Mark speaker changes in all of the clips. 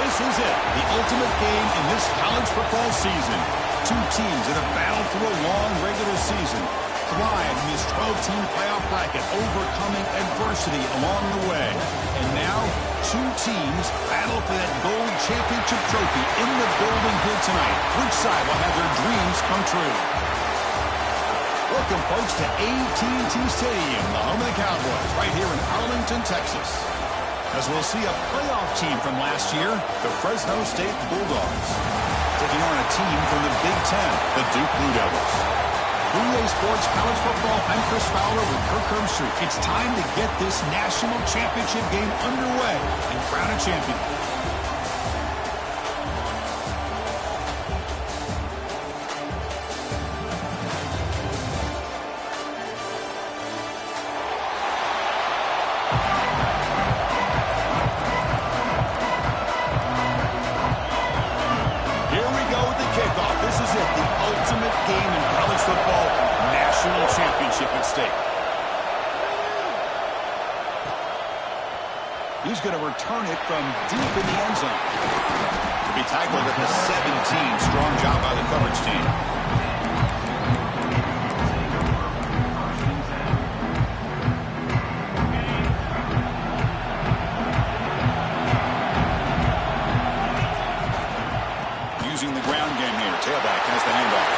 Speaker 1: This is it, the ultimate game in this college football season. Two teams that have battled through a long regular season, thrived in this 12-team playoff bracket, overcoming adversity along the way. And now, two teams battle for that gold championship trophy in the building here tonight. Which side will have their dreams come true? Welcome, folks, to AT&T Stadium, the home of the Cowboys, right here in Arlington, Texas. As we'll see a playoff team from last year, the Fresno State Bulldogs, taking on a team from the Big Ten, the Duke Blue Devils. EA Sports College Football, I'm Chris Fowler with Kirk Herbstreit. It's time to get this national championship game underway and crown a champion. He's going to return it from deep in the end zone. To be tackled at the 17. Strong job by the coverage team. Using the ground game here. Tailback has the handoff.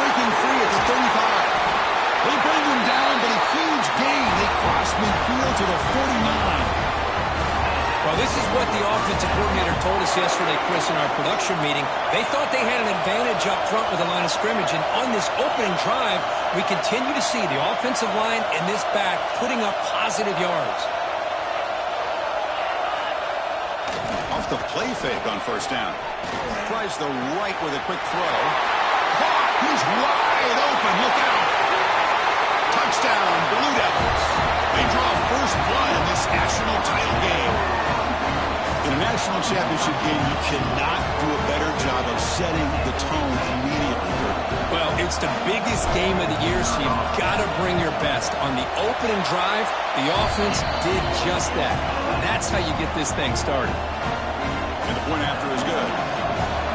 Speaker 1: Breaking free at the 35. They bring him down, but a huge gain. They cross midfield to the 49.
Speaker 2: Well, this is what the offensive coordinator told us yesterday, Chris, in our production meeting. They thought they had an advantage up front with the line of scrimmage, and on this opening drive, we continue to see the offensive line and this back putting up positive yards.
Speaker 1: Off the play fake on first down. Tries the right with a quick throw. Caught! He's wide open. Look out! Touchdown, Blue Devils. They draw first blood in this national title game. In a national championship game, you cannot do a better job of setting the tone immediately.
Speaker 2: Well, it's the biggest game of the year, so you've got to bring your best. On the opening drive, the offense did just that. That's how you get this thing started.
Speaker 1: And the point after is good.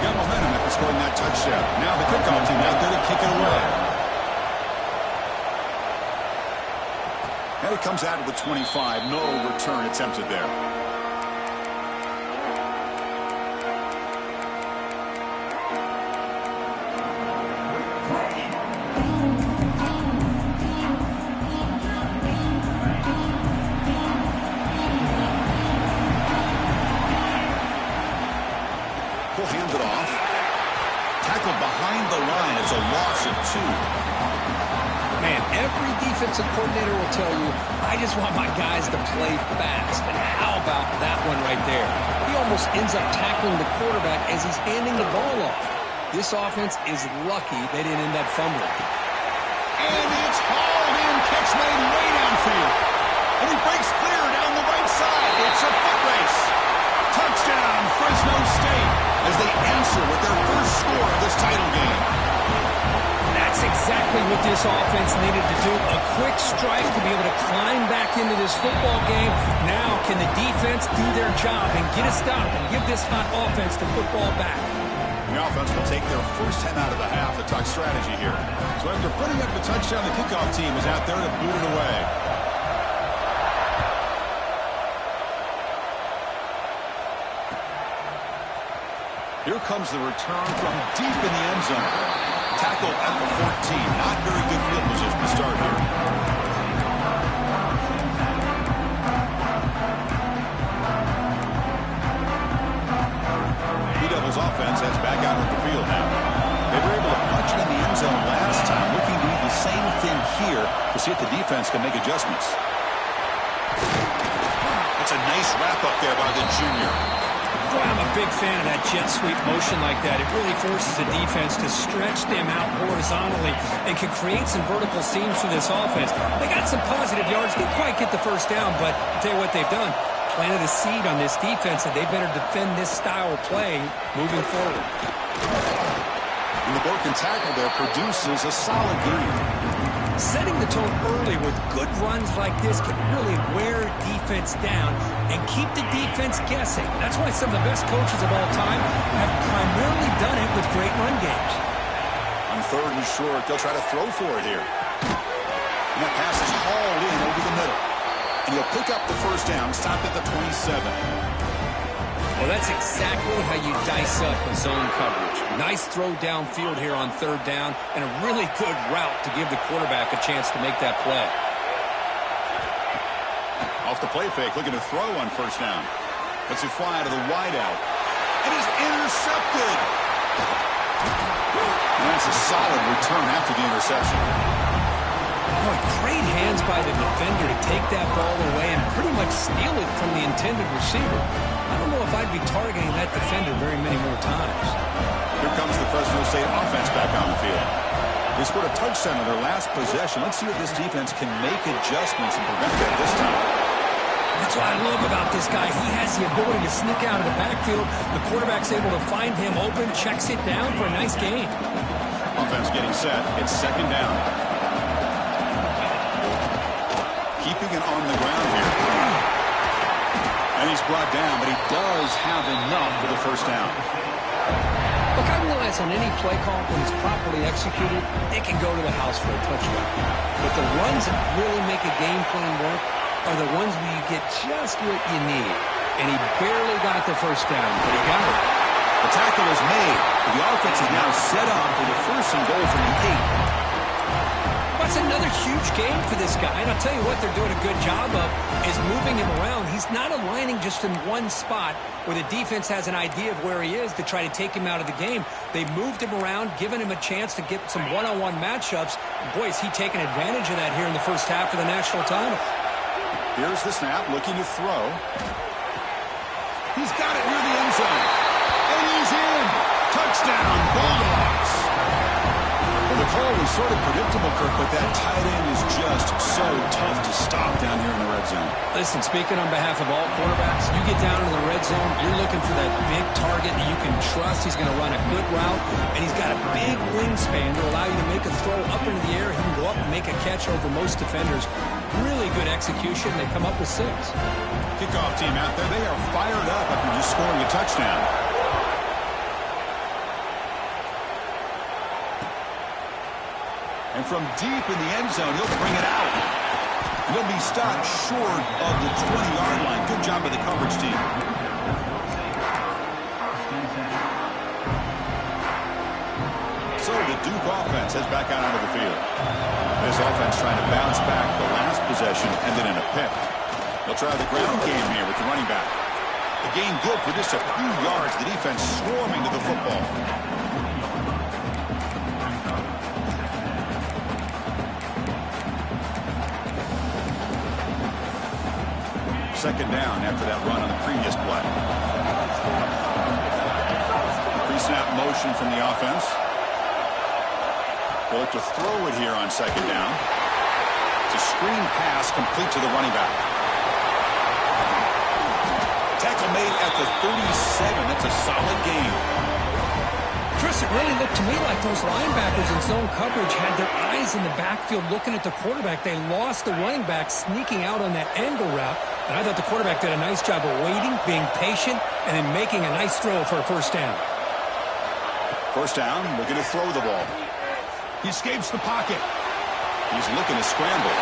Speaker 1: Got momentum after scoring that touchdown. Now the kickoff team out there to kick it away. And it comes out of the 25. No return attempted there. He'll hand it off. Tackled behind the line. It's a loss of 2.
Speaker 2: Man, every defensive coordinator will tell you, I just want my guys to play fast. And how about that one right there? He almost ends up tackling the quarterback as he's handing the ball off. This offense is lucky they didn't end up fumbling.
Speaker 1: And it's hauled in. Catch made way downfield. And he breaks clear down the right side. It's a foot race. Touchdown, Fresno State, as they answer with their first score of this title game.
Speaker 2: That's exactly what this offense needed to do. A quick strike to be able to climb back into this football game. Now, can the defense do their job and get a stop and give this hot offense the football back?
Speaker 1: The offense will take their first 10 out of the half to talk strategy here. So after putting up the touchdown, the kickoff team is out there to boot it away. Here comes the return from deep in the end zone. Tackled at the 14. Not very good field position to start here. Blue Devils offense heads back out of the field now. They were able to punch it in the end zone last time, looking to do the same thing here to see if the defense can make adjustments. That's a nice wrap-up there by the junior.
Speaker 2: Boy, I'm a big fan of that jet sweep motion like that. It really forces the defense to stretch them out horizontally and can create some vertical seams for this offense. They got some positive yards. Didn't quite get the first down, but I'll tell you what they've done. Planted a seed on this defense, and they better defend this style of play moving forward.
Speaker 1: And the broken tackle there produces a solid gain.
Speaker 2: Setting the tone early with good runs like this can really wear defense down and keep the defense guessing. That's why some of the best coaches of all time have primarily done it with great run games.
Speaker 1: On 3rd and short, they'll try to throw for it here. And that pass is hauled in over the middle. And he'll pick up the first down, stopped at the 27.
Speaker 2: Well, that's exactly how you dice up a zone coverage. Nice throw downfield here on 3rd down, and a really good route to give the quarterback a chance to make that play.
Speaker 1: Off the play fake, looking to throw on 1st down. Lets it fly to the wideout. And is intercepted. And that's a solid return after the interception.
Speaker 2: Boy, great hands by the defender to take that ball away and pretty much steal it from the intended receiver. I don't know if I'd be targeting that defender very many more times.
Speaker 1: Here comes the Fresno State offense back on the field. They scored a touchdown on their last possession. Let's see if this defense can make adjustments and prevent that this time.
Speaker 2: That's what I love about this guy. He has the ability to sneak out of the backfield. The quarterback's able to find him open, checks it down for a nice gain.
Speaker 1: Offense getting set. It's 2nd down. Keeping it on the ground here. And he's brought down, but he does have enough for the 1st down.
Speaker 2: Look, I realize on any play call, when it's properly executed, it can go to the house for a touchdown. But the runs that really make a game plan work are the ones where you get just what you need. And he barely got the 1st down, but he got it.
Speaker 1: The tackle is made. The offense is now set up for the 1st and goal from the 8.
Speaker 2: That's another huge game for this guy. And I'll tell you what they're doing a good job of is moving him around. He's not aligning just in one spot where the defense has an idea of where he is to try to take him out of the game. They moved him around, given him a chance to get some one-on-one matchups. And boy, is he taking advantage of that here in the 1st half of the national title.
Speaker 1: Here's the snap, looking to throw. He's got it near the end zone. And he's in. Touchdown, Bulldogs. Well, the call was sort of predictable, Kirk, but that tight end is just so tough to stop down here in the red zone.
Speaker 2: Listen, speaking on behalf of all quarterbacks, you get down in the red zone, you're looking for that big target that you can trust. He's going to run a good route, and he's got a big wingspan to allow you to make a throw up into the air. He can go up and make a catch over most defenders. Really good execution. They come up with 6.
Speaker 1: Kickoff team out there, they are fired up after just scoring a touchdown. And from deep in the end zone, he'll bring it out. He'll be stopped short of the 20-yard line. Good job by the coverage team. So the Duke offense heads back out onto the field. This offense trying to bounce back. The last possession ended in a pick. They'll try the ground game here with the running back. The gain good for just a few yards. The defense swarming to the football. Second down after that run on the previous play. Pre-snap motion from the offense. They'll look to throw it here on 2nd down. It's a screen pass complete to the running back. Tackle made at the 37. That's a solid gain.
Speaker 2: Chris, it really looked to me like those linebackers in zone coverage had their eyes in the backfield looking at the quarterback. They lost the running back sneaking out on that angle route. And I thought the quarterback did a nice job of waiting, being patient, and then making a nice throw for a 1st down.
Speaker 1: 1st down, looking to throw the ball. He escapes the pocket. He's looking to scramble.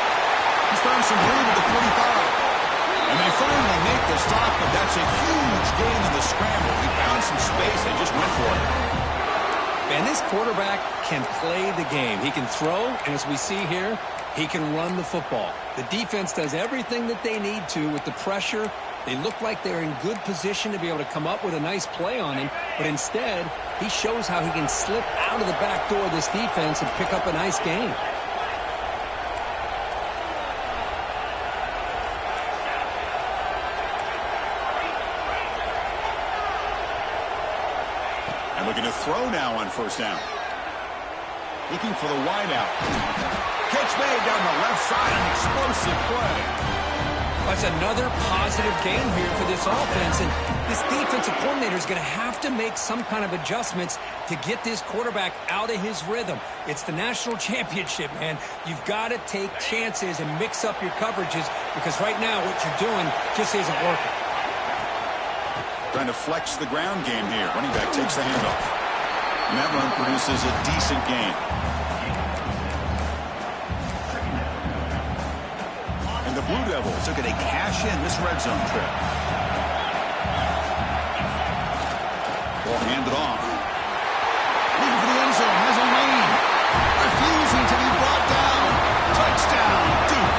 Speaker 1: He's found some room at the 45. And they finally make the stop, but that's a huge gain in the scramble. He found some space and just went for it.
Speaker 2: And this quarterback can play the game. He can throw, and as we see here, he can run the football. The defense does everything that they need to with the pressure. They look like they're in good position to be able to come up with a nice play on him, but instead, he shows how he can slip out of the back door of this defense and pick up a nice gain.
Speaker 1: And looking to throw now on 1st down. Looking for the wideout. Catch made down the left side, an explosive play.
Speaker 2: That's another positive game here for this offense, and this defensive coordinator is going to have to make some kind of adjustments to get this quarterback out of his rhythm. It's the national championship, man. You've got to take chances and mix up your coverages because right now what you're doing just isn't working.
Speaker 1: Trying to flex the ground game here. Running back takes the handoff. And that run produces a decent gain. And the Blue Devils are going to cash in this red zone trip. Ball handed off. Looking for the end zone. Has a lane. Refusing to be brought down. Touchdown, Duke.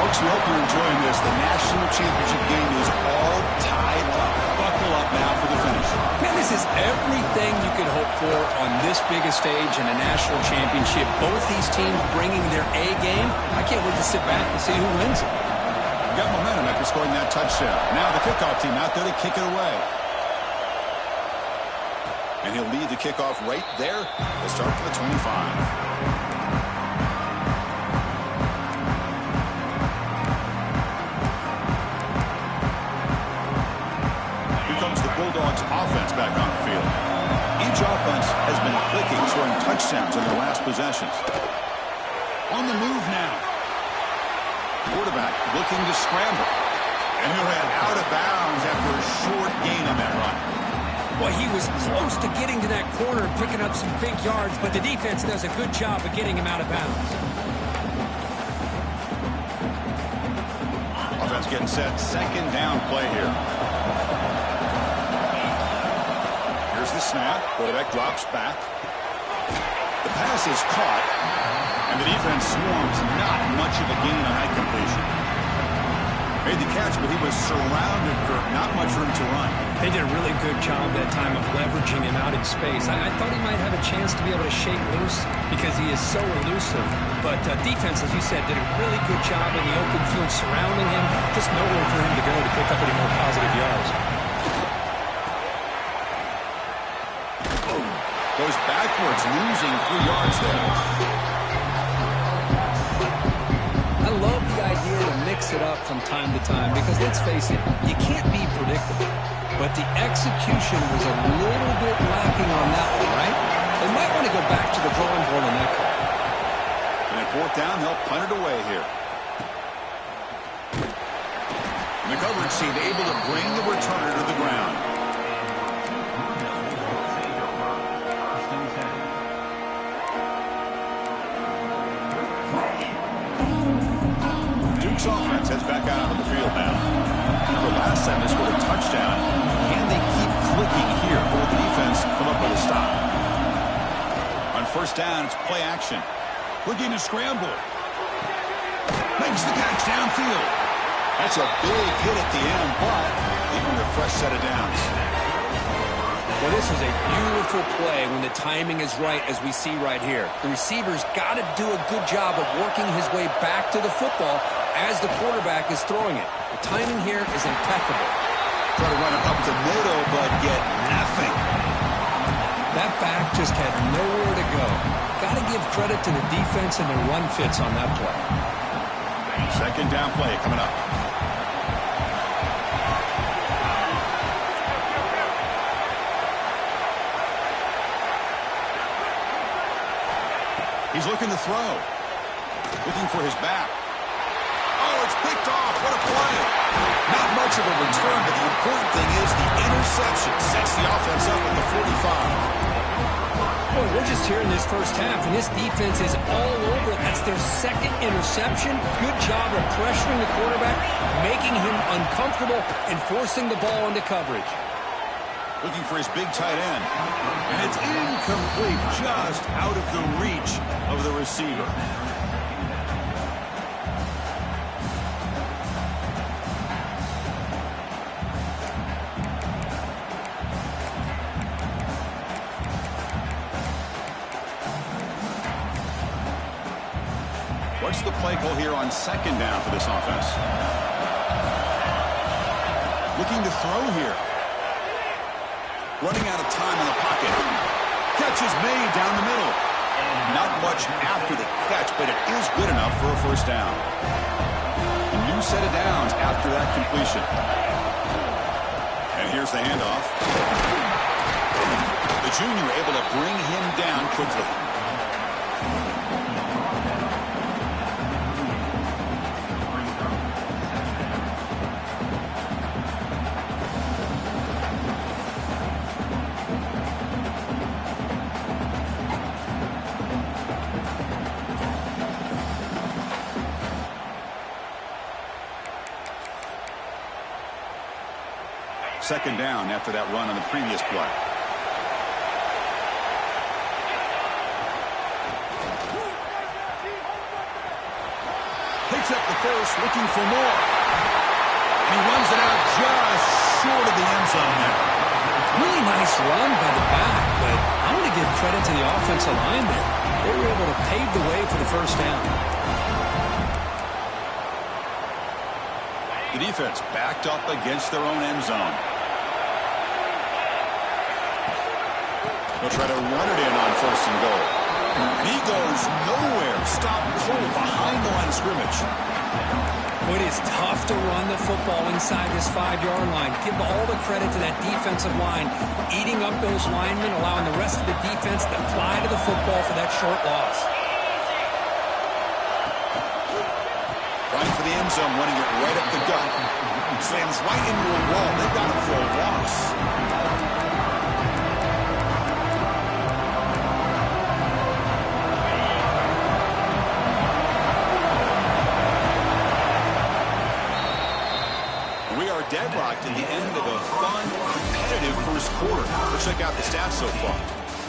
Speaker 1: Folks, we hope you're enjoying this. The national championship game is all tied up. Buckle up now for the finish.
Speaker 2: Man, this is everything you could hope for on this biggest stage in a national championship. Both these teams bringing their A game. I can't wait to sit back and see who wins it.
Speaker 1: Got momentum after scoring that touchdown. Now the kickoff team out there to kick it away. And he'll lead the kickoff right there. They'll start from the 25. Bulldogs offense back on the field. Each offense has been clicking, scoring touchdowns in their last possessions. On the move now. Quarterback looking to scramble. And he'll head out of bounds after a short gain on that run.
Speaker 2: Well, he was close to getting to that corner, picking up some big yards, but the defense does a good job of getting him out of bounds.
Speaker 1: Offense getting set. Second down play here. The snap, quarterback drops back. The pass is caught, and the defense swarms. Not much of a gain on that completion. Made the catch, but he was surrounded, Kirk. Not much room to run.
Speaker 2: They did a really good job that time of leveraging him out in space. I thought he might have a chance to be able to shake loose because he is so elusive. But defense, as you said, did a really good job in the open field surrounding him. Just nowhere for him to go to pick up any more positive yards.
Speaker 1: Goes backwards, losing 3 yards there.
Speaker 2: I love the idea to mix it up from time to time because, let's face it, you can't be predictable. But the execution was a little bit lacking on that one, right? They might want to go back to the drawing board on that call.
Speaker 1: And at fourth down, they'll punt it away here. And the coverage team able to bring the returner to the ground. Offense heads back out onto the field now. Remember last time they scored a touchdown. Can they keep clicking here? Or will the defense come up with a stop? On first down, it's play action. Looking to scramble. Makes the catch downfield. That's a big hit at the end, but even with a fresh set of downs.
Speaker 2: Well, this is a beautiful play when the timing is right, as we see right here. The receiver's got to do a good job of working his way back to the football as the quarterback is throwing it. The timing here is impeccable.
Speaker 1: Try to run it up the middle, but get nothing.
Speaker 2: That back just had nowhere to go. Got to give credit to the defense and the run fits on that play.
Speaker 1: Second down play coming up. He's looking to throw. Looking for his back. Oh, it's picked off. What a play. Not much of a return, but the important thing is the interception sets the offense up at the 45.
Speaker 2: Well, we're just here in this first half, and this defense is all over it. That's their second interception. Good job of pressuring the quarterback, making him uncomfortable, and forcing the ball into coverage.
Speaker 1: Looking for his big tight end. And it's incomplete, just out of the reach of the receiver. What's the play call here on second down for this offense? Looking to throw here. Running out of time in the pocket. Catch is made down the middle. Not much after the catch, but it is good enough for a first down. A new 2 set of downs after that completion. And here's the handoff. The junior able to bring him down quickly. Second down after that run on the previous play. Picks up the first, looking for more. And he runs it out just short of the end zone there.
Speaker 2: Really nice run by the back, but I want to give credit to the offensive line there. They were able to pave the way for the first down.
Speaker 1: The defense backed up against their own end zone. They'll try to run it in on 1st and goal. And he goes nowhere. Stop cold behind the line of scrimmage.
Speaker 2: It is tough to run the football inside this 5-yard line. Give all the credit to that defensive line, eating up those linemen, allowing the rest of the defense to fly to the football for that short loss.
Speaker 1: Running for the end zone, running it right up the gut. Slams right into a wall. They've got him for a loss. Deadlocked in the end of a fun, competitive first quarter. Let's check out the stats so far.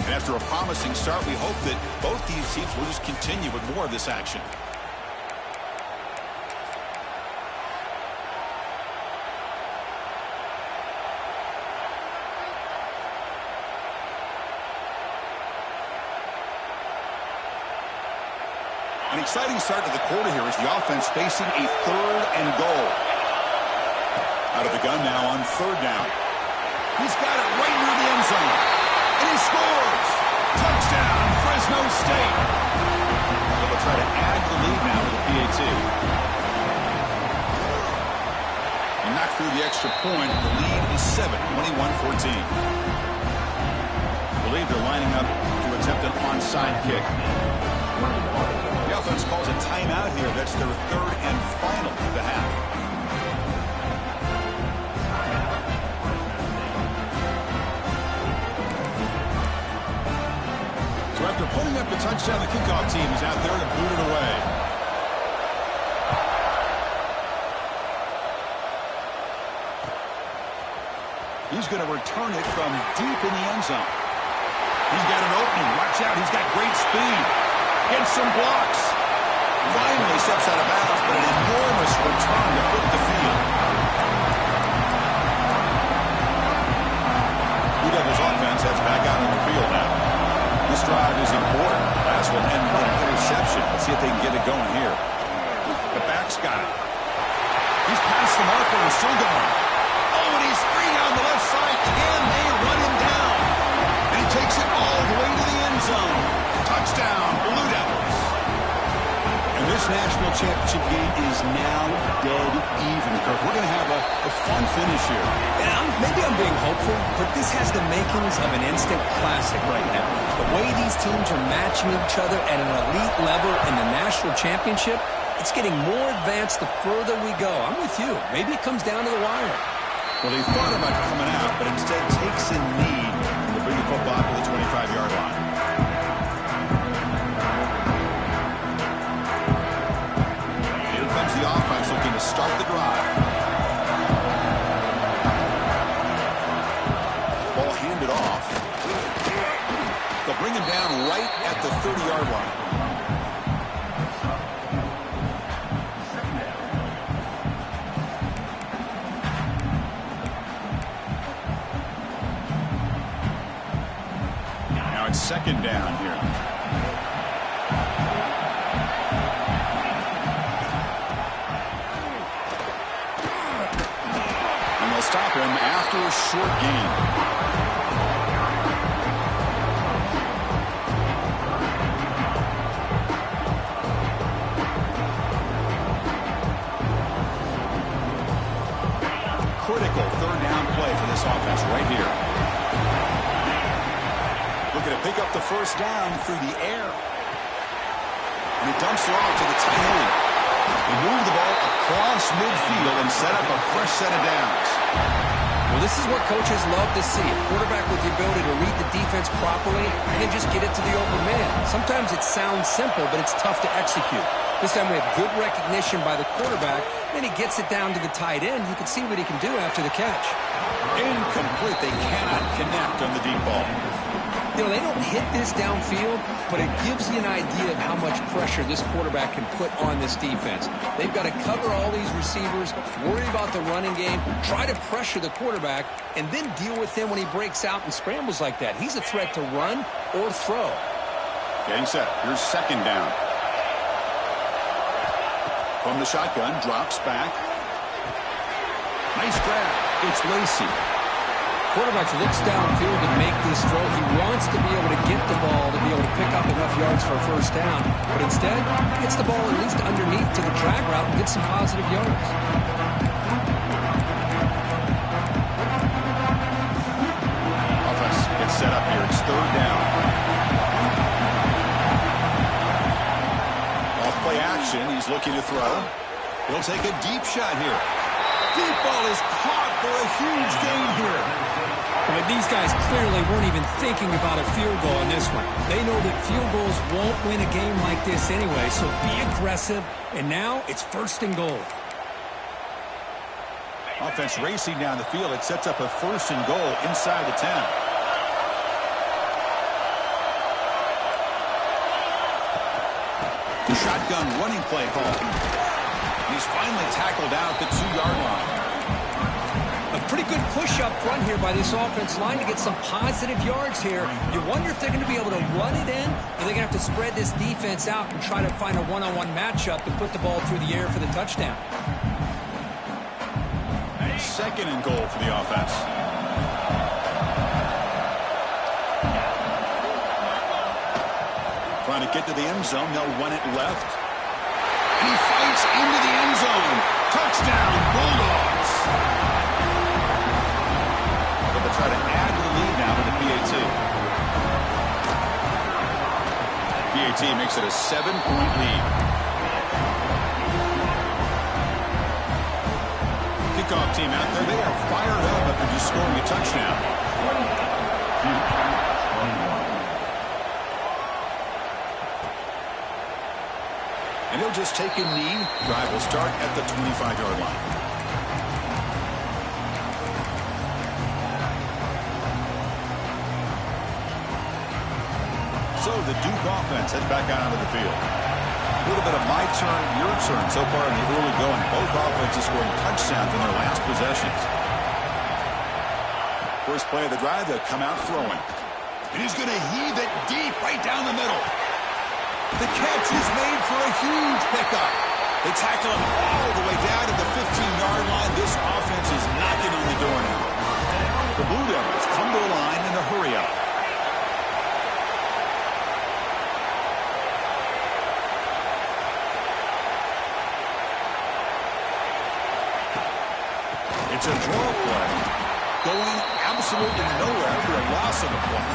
Speaker 1: And after a promising start, we hope that both these teams will just continue with more of this action. An exciting start to the quarter here as the offense facing a 3rd and goal. Out of the gun now on 3rd down. He's got it right near the end zone. And he scores! Touchdown, Fresno State! They'll try to add the lead now with the PAT. And knock through the extra point. The lead is 7, 21-14. I believe they're lining up to attempt an onside kick. The offense calls a timeout here. That's their 3rd and final of the half. So after putting up the touchdown, the kickoff team is out there to boot it away. He's going to return it from deep in the end zone. He's got an opening. Watch out. He's got great speed. Gets some blocks. Finally steps out of bounds, but an enormous return to flip the field. Blue Devils offense heads back out on the field now. This drive is important. Last will end with an interception. Let's see if they can get it going here. The back's got it. He's past the marker and still going. Oh, and he's free down the left side. Can they run him down? And he takes it all the way to the end zone. Touchdown, Blue Devils. And this national championship game is now dead even, Kirk. We're going to have a fun finish here.
Speaker 2: Yeah, maybe I'm being hopeful, but this has the makings of an instant classic right now. The way these teams are matching each other at an elite level in the national championship, it's getting more advanced the further we go. I'm with you. Maybe it comes down to the wire.
Speaker 1: Well, they thought about coming out, but instead takes a knee to bring the football to the 25-yard line. Here comes the offense looking to start the drive. Ball handed off. They'll bring him down right at the 30-yard line. Now it's 2nd down here. And they'll stop him after a short gain. this offense right here. Looking to pick up the first down through the air. And he dumps it off to the tight end. They move the ball across midfield and set up a fresh set of downs.
Speaker 2: Well, this is what coaches love to see. A quarterback with the ability to read the defense properly and then just get it to the open man. Sometimes it sounds simple, but it's tough to execute. This time we have good recognition by the quarterback. Then he gets it down to the tight end. You can see what he can do after the catch.
Speaker 1: Incomplete. They cannot connect on the deep ball.
Speaker 2: You know, they don't hit this downfield, but it gives you an idea of how much pressure this quarterback can put on this defense. They've got to cover all these receivers, worry about the running game, try to pressure the quarterback, and then deal with him when he breaks out and scrambles like that. He's a threat to run or throw.
Speaker 1: Getting set. Here's second down. From the shotgun, drops back. Nice grab. It's Lacy.
Speaker 2: Quarterback looks downfield to make this throw. He wants to be able to get the ball to be able to pick up enough yards for a first down. But instead, he gets the ball at least underneath to the drag route and gets some positive yards.
Speaker 1: Offense gets set up here. It's third down. Off play action. He's looking to throw. He'll take a deep shot here. Deep ball is caught for a huge gain here.
Speaker 2: But these guys clearly weren't even thinking about a field goal in this one. They know that field goals won't win a game like this anyway, so be aggressive. And now it's first and goal.
Speaker 1: Offense racing down the field. It sets up a first and goal inside the 10. The shotgun running play call. He's finally tackled out at the 2-yard line.
Speaker 2: A pretty good push up front here by this offense line to get some positive yards here. You wonder if they're going to be able to run it in, or they're going to have to spread this defense out and try to find a one-on-one matchup to put the ball through the air for the touchdown.
Speaker 1: Second and goal for the offense. Trying to get to the end zone. They'll run it left. And he fights into the end zone. Touchdown, Bulldogs. They'll try to add to the lead now to the PAT. PAT makes it a 7-point lead. Kickoff team out there. They are fired up after just scoring a touchdown. And he'll just take a knee. Drive will start at the 25-yard line. So the Duke offense heads back out onto the field. A little bit of my turn, your turn so far in the early going. Both offenses scoring touchdowns in their last possessions. First play of the drive, they'll come out throwing. And he's going to heave it deep right down the middle. The catch is made for a huge pickup. They tackle him all the way down to the 15-yard line. This offense is knocking on the door now. The Blue Devils come to the line in a hurry-up. It's a draw play. Going absolutely nowhere for a loss of a play.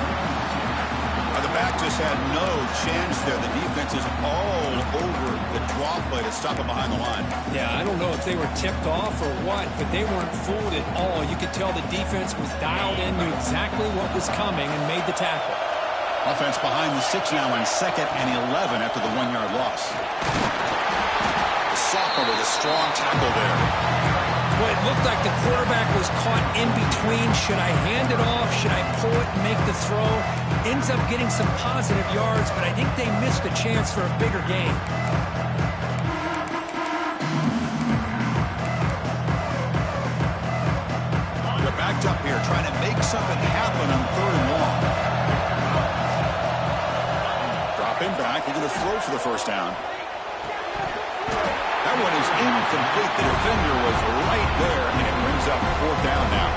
Speaker 1: The back just had no chance there. The defense is all over the draw play to stop him behind the line.
Speaker 2: Yeah, I don't know if they were tipped off or what, but they weren't fooled at all. You could tell the defense was dialed in, knew exactly what was coming, and made the tackle.
Speaker 1: Offense behind the 6 now on 2nd and 11 after the 1-yard loss. The sophomore with a strong tackle there.
Speaker 2: Boy, it looked like the quarterback was caught in between. Should I hand it off? Should I pull it and make the throw? Ends up getting some positive yards, but I think they missed a chance for a bigger gain.
Speaker 1: They're backed up here, trying to make something happen on 3rd and long. Dropping back, they're going to throw for the first down. That one is incomplete. The defender was right there, and it brings up 4th down now.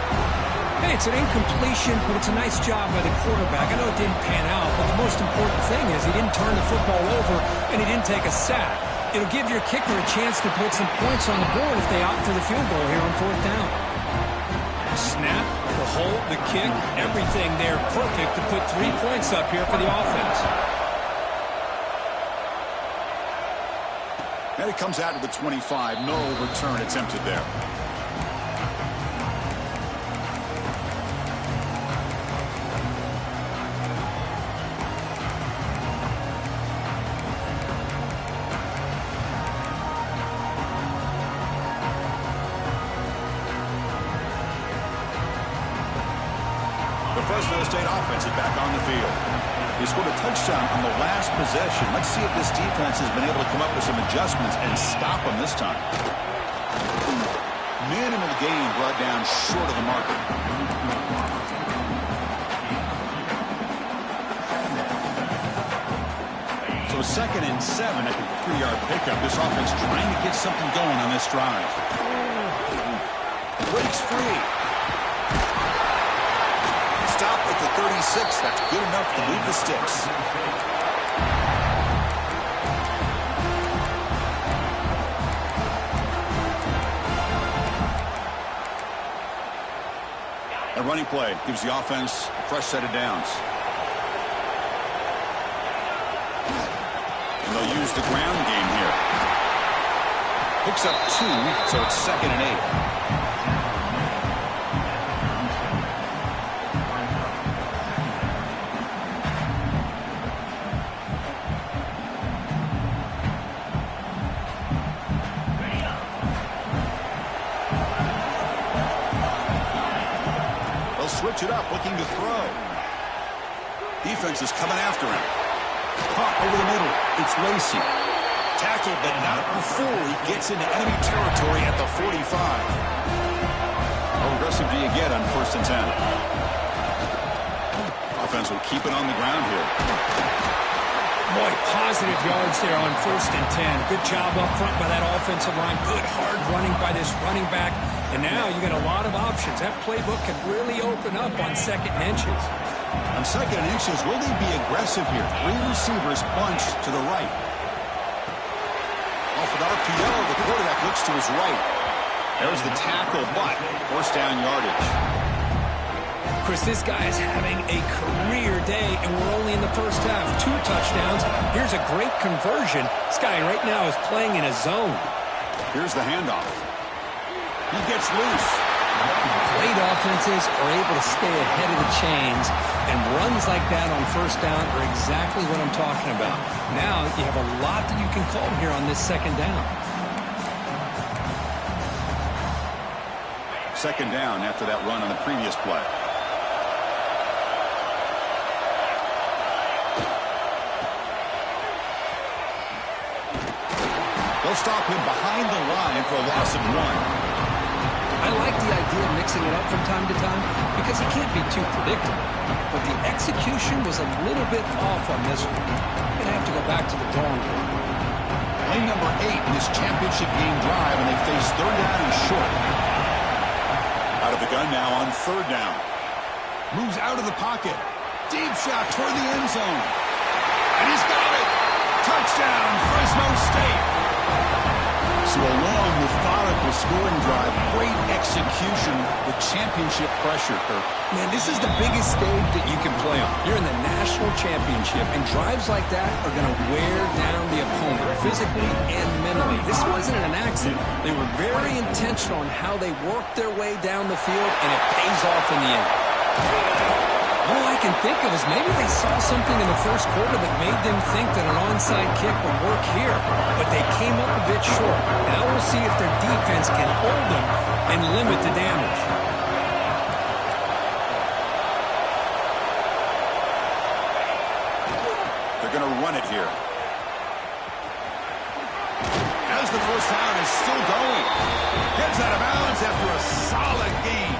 Speaker 2: Hey, it's an incompletion, but it's a nice job by the quarterback. I know it didn't pan out, but the most important thing is he didn't turn the football over, and he didn't take a sack. It'll give your kicker a chance to put some points on the board if they opt for the field goal here on 4th down. Snap, the hole, the kick, everything there perfect to put 3 points up here for the offense.
Speaker 1: And it comes out to the 25. No return attempted there. The Fresno State offense is back on the field. They scored a touchdown on the last possession. Let's see if this defense has been able to come up with some adjustments and stop them this time. Minimal gain brought down short of the marker. So 2nd and 7 at the 3-yard pickup. This offense trying to get something going on this drive. Breaks free. Stop at the 36. That's good enough to move the sticks. A running play gives the offense a fresh set of downs. And they'll use the ground game here. Picks up 2, so it's 2nd and 8. Switch it up, looking to throw. Defense is coming after him. Caught over the middle. It's Lacey. Tackled, but not before he gets into enemy territory at the 45. How aggressive do you get on 1st and 10? Offense will keep it on the ground here.
Speaker 2: Boy, positive yards there on 1st and 10. Good job up front by that offensive line. Good hard running by this running back. And now you get a lot of options. That playbook can really open up on 2nd and inches.
Speaker 1: On 2nd and inches, will they be aggressive here? 3 receivers bunched to the right. Off an RPO, the quarterback looks to his right. There's the tackle, but 1st down yardage.
Speaker 2: Chris, this guy is having a career day, and we're only in the first half. 2 touchdowns. Here's a great conversion. This guy right now is playing in a zone.
Speaker 1: Here's the handoff. He gets loose.
Speaker 2: Great offenses are able to stay ahead of the chains, and runs like that on 1st down are exactly what I'm talking about. Now you have a lot that you can call here on this 2nd down.
Speaker 1: 2nd down after that run on the previous play. They'll stop him behind the line for a loss of 1.
Speaker 2: I like the idea of mixing it up from time to time because he can't be too predictable. But the execution was a little bit off on this one. Going to have to go back to the drawing board.
Speaker 1: Play number 8 in this championship game drive, and they face 3rd down and short. Out of the gun now on 3rd down. Moves out of the pocket. Deep shot toward the end zone. And he's got it. Touchdown, Fresno State. So a long, methodical scoring drive. Great execution with championship pressure, Kirk.
Speaker 2: Man, this is the biggest stage that you can play on. You're in the national championship, and drives like that are going to wear down the opponent physically and mentally. This wasn't an accident. They were very intentional on how they worked their way down the field, and it pays off in the end. All I can think of is maybe they saw something in the 1st quarter that made them think that an onside kick would work here, but they came up a bit short. Now we'll see if their defense can hold them and limit the damage.
Speaker 1: They're going to run it here. As the 1st down is still going. Gets out of bounds after a solid gain.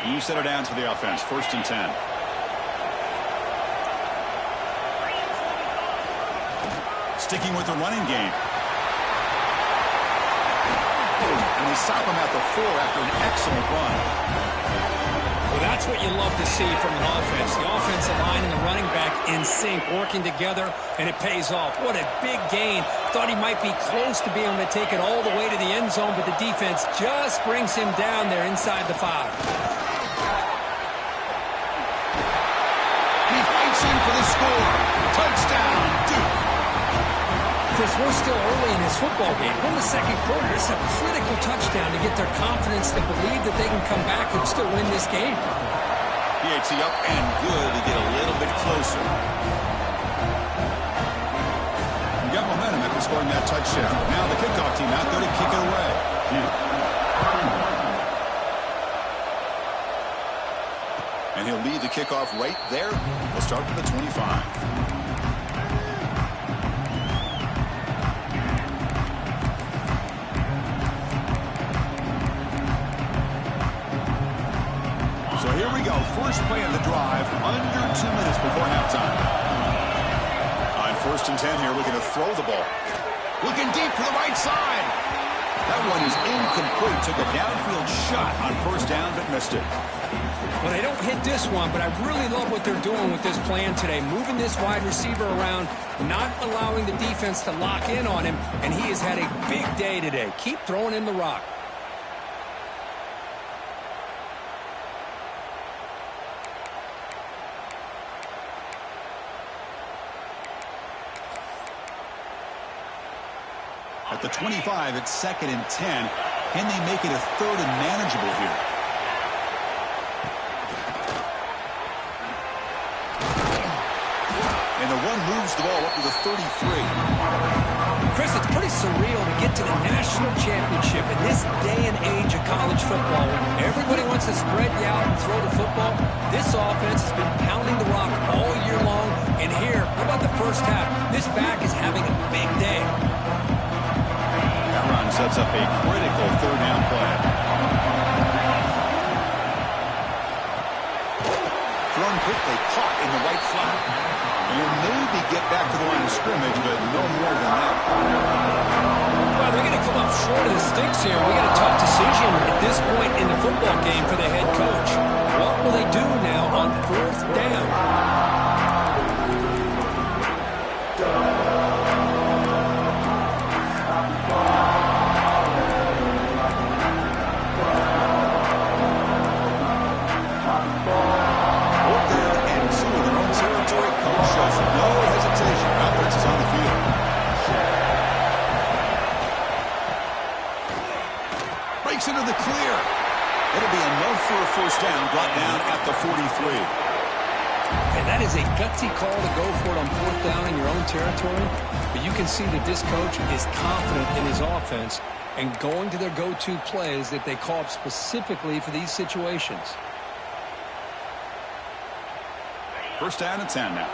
Speaker 1: You set it down to the offense. 1st and 10. Sticking with the running game. And they stop him at the 4 after an excellent run.
Speaker 2: Well, That's what you love to see from an offense. The offensive line and the running back in sync, working together, and it pays off. What a big gain. Thought he might be close to being able to take it all the way to the end zone, but the defense just brings him down there inside the 5.
Speaker 1: He fights in for the score. Touchdown, Duke.
Speaker 2: Chris, we're still early in this football game. We're in the second quarter. It's a critical touchdown to get their confidence to believe that they can come back and still win this game.
Speaker 1: PHC up and good to get a little bit closer. You got momentum after scoring that touchdown. Now the kickoff team out there to kick it away. And he'll lead the kickoff right there. We'll start with the 25. So here we go. First play of the drive, under 2 minutes before halftime. On 1st and 10 here, looking to throw the ball. Looking deep to the right side. That one is incomplete. Took a downfield shot on 1st down, but missed it.
Speaker 2: Well, they don't hit this one, but I really love what they're doing with this plan today. Moving this wide receiver around, not allowing the defense to lock in on him, and he has had a big day today. Keep throwing in the rock.
Speaker 1: At the 25, it's 2nd and 10. Can they make it a 3rd and manageable here? And the one moves the ball up to the 33.
Speaker 2: Chris, it's pretty surreal to get to the national championship in this day and age of college football. Everybody wants to spread you out and throw the football. This offense has been pounding the rock all year long. And here, how about the first half? This back is having a big day.
Speaker 1: That run sets up a critical 3rd down play. Thrown quickly, caught in the right flat. You'll maybe get back to the line of scrimmage, but no more than that.
Speaker 2: Well, they're going to come up short of the sticks here. We got a tough decision at this point in the football game for the head coach. What will they do now on 4th down?
Speaker 1: Into the clear. It'll be enough for a 1st down, brought down at the 43.
Speaker 2: And that is a gutsy call to go for it on 4th down in your own territory. But you can see that this coach is confident in his offense and going to their go-to plays that they call up specifically for these situations.
Speaker 1: 1st down and 10 now.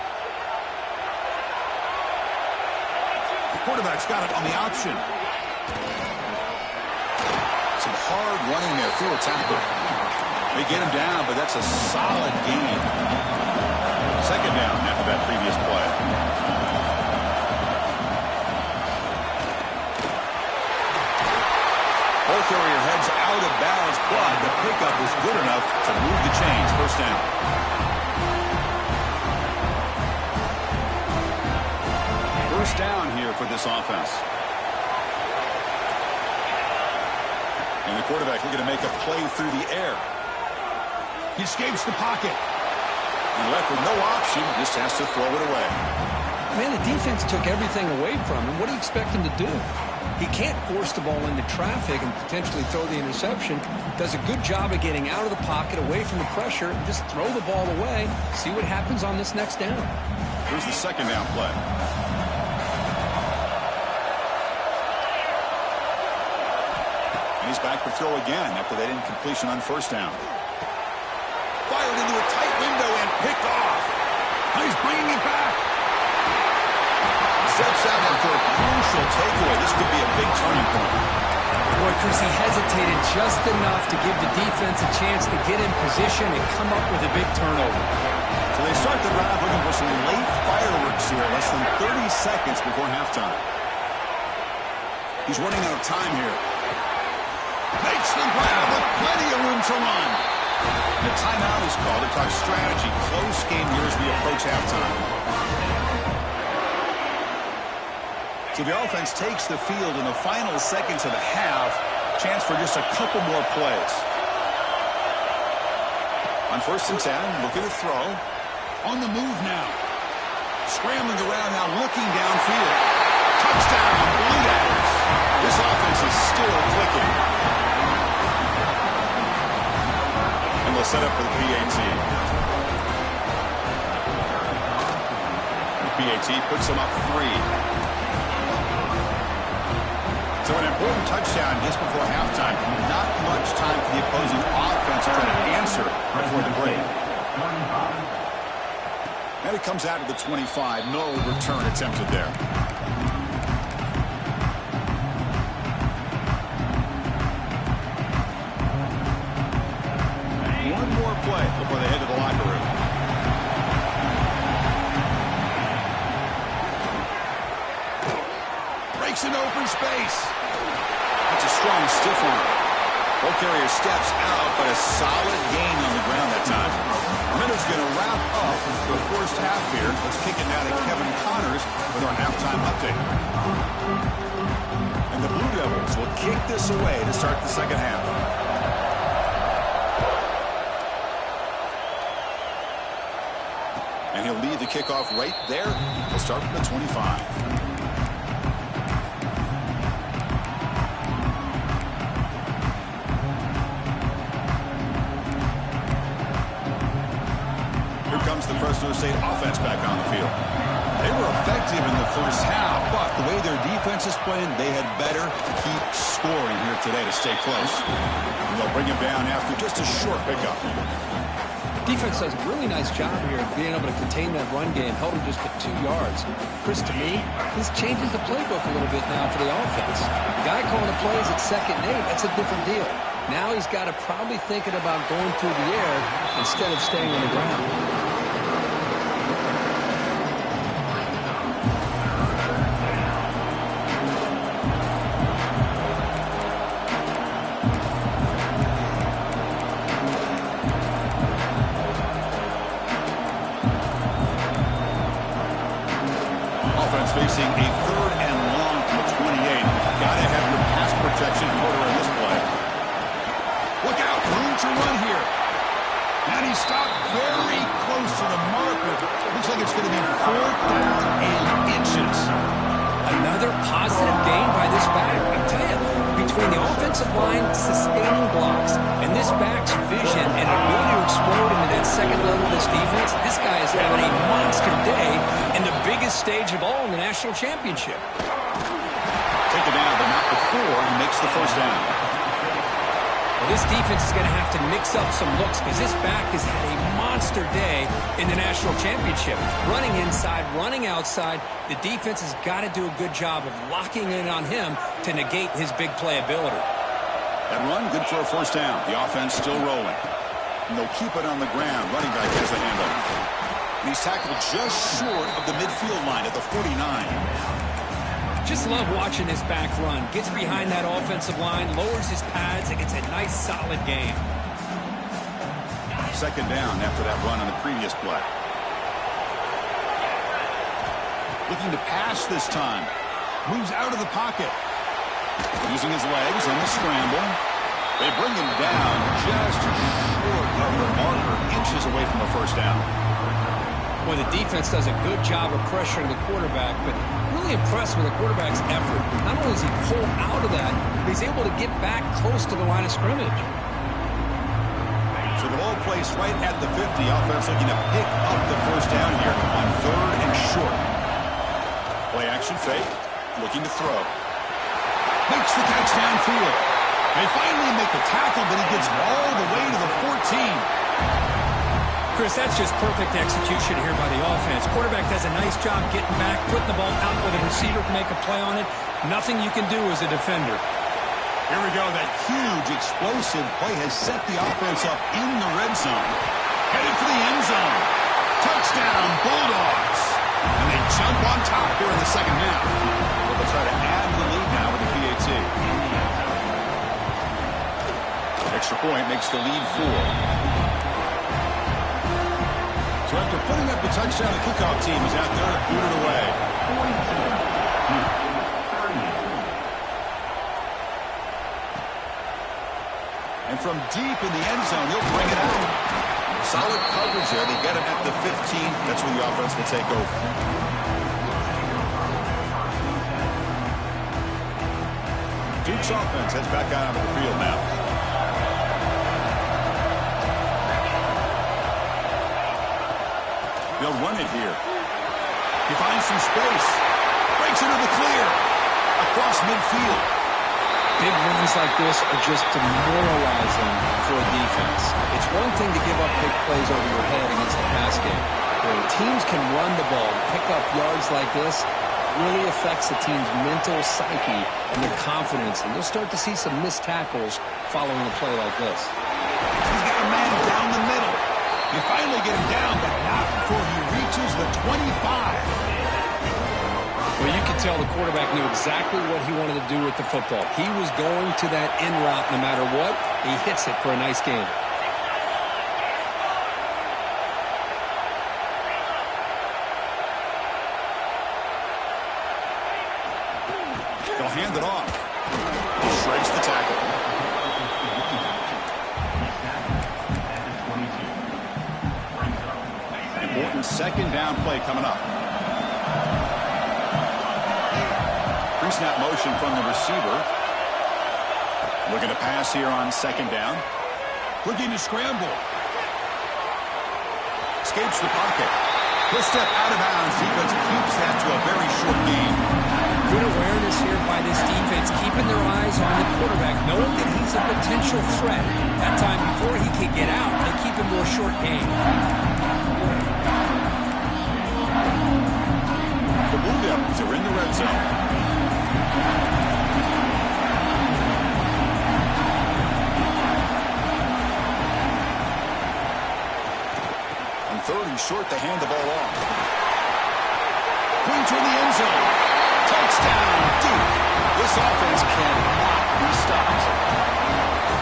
Speaker 1: The quarterback's got it on the option. Some hard running there through a tackle. They get him down, but that's a solid gain. 2nd down after that previous play. Ball carrier heads out of bounds, but the pickup is good enough to move the chains. 1st down. First down here for this offense. And the quarterback looking to make a play through the air. He escapes the pocket. And left with no option, just has to throw it away.
Speaker 2: Man, the defense took everything away from him. What do you expect him to do? He can't force the ball into traffic and potentially throw the interception. Does a good job of getting out of the pocket, away from the pressure, and just throw the ball away. See what happens on this next down.
Speaker 1: Here's the 2nd down play. He's back to throw again after that incompletion on 1st down. Fired into a tight window and picked off. Now he's bringing it back. Steps out after a crucial takeaway. This could be a big turning point.
Speaker 2: Boy, Chris, he hesitated just enough to give the defense a chance to get in position and come up with a big turnover.
Speaker 1: So they start the drive looking for some late fireworks here, less than 30 seconds before halftime. He's running out of time here. Makes the grab with plenty of room to run. And a timeout is called to talk strategy. Close game here as we approach halftime. So the offense takes the field in the final seconds of the half. Chance for just a couple more plays. On 1st and 10, looking to throw.
Speaker 3: On the move now.
Speaker 1: Scrambling around now, looking downfield. Touchdown, Blue Devils. This offense is still clicking. And they'll set up for the PAT. The PAT puts them up 3. So an important touchdown just before halftime. Not much time for the opposing offense to try to answer before the break. And it comes out to the 25. No return attempted there. One more play before they head to the locker room. Breaks into open space. That's a strong stiff arm. Ball carrier steps out, but a solid gain on the ground that time. Minutes going to wrap up the first half here. Let's kick it now to Kevin Connors with our halftime update. And the Blue Devils will kick this away to start the second half. And he'll lead the kickoff right there. We'll start from the 25. Comes the Fresno State offense back on the field. They were effective in the first half, but the way their defense is playing, they had better keep scoring here today to stay close. And they'll bring him down after just a short pickup.
Speaker 2: Defense does a really nice job here of being able to contain that run game, held him just to 2 yards. Chris, to me, this changes the playbook a little bit now for the offense. The guy calling the plays at 2nd and 8, that's a different deal. Now he's got to probably thinking about going through the air instead of staying on the ground.
Speaker 1: Facing a 3rd and long from the 28. Gotta have your pass protection in order in this play. Look out, room to run here. And he stopped very close to the marker. Looks like it's going to be 4th down and inches.
Speaker 2: Another positive gain by this back. I tell you, between the offensive line sustaining blocks and this back's vision and ability to explode into that second level of this defense, this guy is having a monster day in the biggest stage of all in the national championship.
Speaker 1: Take it down, but not before he makes the first down.
Speaker 2: Well, this defense is going to have to mix up some looks because this back has had a monster day in the national championship. Running inside, running outside. The defense has got to do a good job of locking in on him to negate his big play ability.
Speaker 1: That run, good for a first down. The offense still rolling. And they'll keep it on the ground. Running back has the handoff. And he's tackled just short of the midfield line at the 49.
Speaker 2: Just love watching this back run. Gets behind that offensive line, lowers his pads, and gets a nice, solid game.
Speaker 1: 2nd down after that run on the previous play. Looking to pass this time. Moves out of the pocket. Using his legs on the scramble. They bring him down just short of the marker, inches away from the first down.
Speaker 2: Well, the defense does a good job of pressuring the quarterback, but really impressed with the quarterback's effort. Not only does he pull out of that, but he's able to get back close to the line of scrimmage.
Speaker 1: So the ball placed right at the 50. Offense looking to pick up the first down here on 3rd and short. Play action fake. Looking to throw. Makes the catch downfield. They finally make the tackle, but he gets all the way to the 14.
Speaker 2: Chris, that's just perfect execution here by the offense. Quarterback does a nice job getting back, putting the ball out where the receiver can make a play on it. Nothing you can do as a defender.
Speaker 1: Here we go. That huge, explosive play has set the offense up in the red zone. Headed for the end zone. Touchdown, Bulldogs. And they jump on top here in the second half. Well, they'll try to add to the lead now with the PAT. extra point makes the lead 4. So after putting up the touchdown, the kickoff team is out there to boot it away. And from deep in the end zone, he'll bring it out. Solid coverage there. They get him at the 15. That's where the offense will take over. Duke's offense heads back out onto the field now. They'll run it here. He finds some space. Breaks into the clear. Across midfield.
Speaker 2: Big runs like this are just demoralizing for a defense. It's one thing to give up big plays over your head against the pass game. Where teams can run the ball, pick up yards like this, really affects the team's mental psyche and their confidence. And you'll start to see some missed tackles following a play like this.
Speaker 1: He's got a man down the middle. You finally get him down, but not before he reaches the 25.
Speaker 2: Well, you can tell the quarterback knew exactly what he wanted to do with the football. He was going to that in route no matter what. He hits it for a nice gain.
Speaker 1: They'll hand it off. He shreds the tackle. Important second down play coming up. Pre-snap motion from the receiver. Looking to pass here on second down. Looking to scramble. Escapes the pocket. He'll step out of bounds. Defense keeps that to a very short gain.
Speaker 2: Good awareness here by this defense, keeping their eyes on the quarterback, knowing that he's a potential threat. That time before he can get out, they keep him to a short gain.
Speaker 1: The Blue Devils are in the red zone. On 3rd and short, they hand the ball off. Going toward the end zone. Touchdown, Duke. This offense cannot be stopped.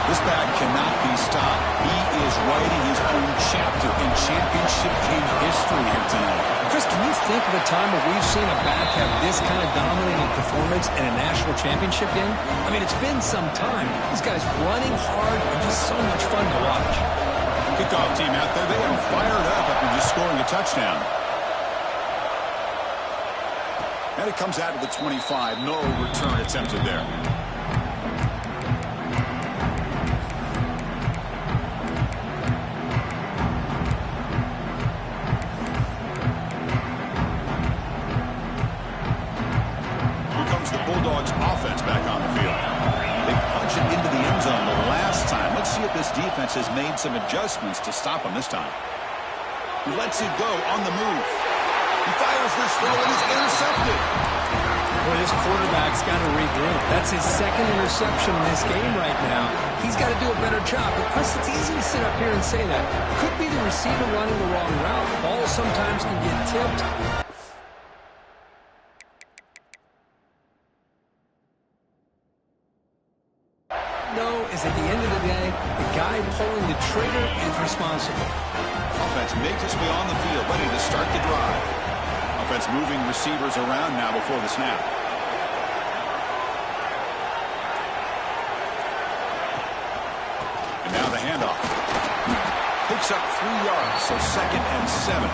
Speaker 1: This back cannot be stopped. He is writing his own chapter in championship game history here tonight.
Speaker 2: Chris, can you think of a time where we've seen a back have this kind of dominating performance in a national championship game? I mean, it's been some time. These guys running hard and just so much fun to watch.
Speaker 1: Kickoff team out there, they are fired up after just scoring a touchdown. And it comes out to the 25. No return attempted there. Here comes the Bulldogs offense back on the field. They punch it into the end zone the last time. Let's see if this defense has made some adjustments to stop them this time. He lets it go on the move. He fires this throw and it's intercepted.
Speaker 2: Boy, this quarterback's got to regroup. That's his second interception in this game right now. He's got to do a better job. But Chris, it's easy to sit up here and say that. Could be the receiver running the wrong route. The ball sometimes can get tipped. No, is at the end of the day, the guy pulling the trigger is responsible.
Speaker 1: Offense makes its way on the field, ready to start the drive. Offense moving receivers around now before the snap. And now the handoff. Picks up 3 yards, so 2nd and 7.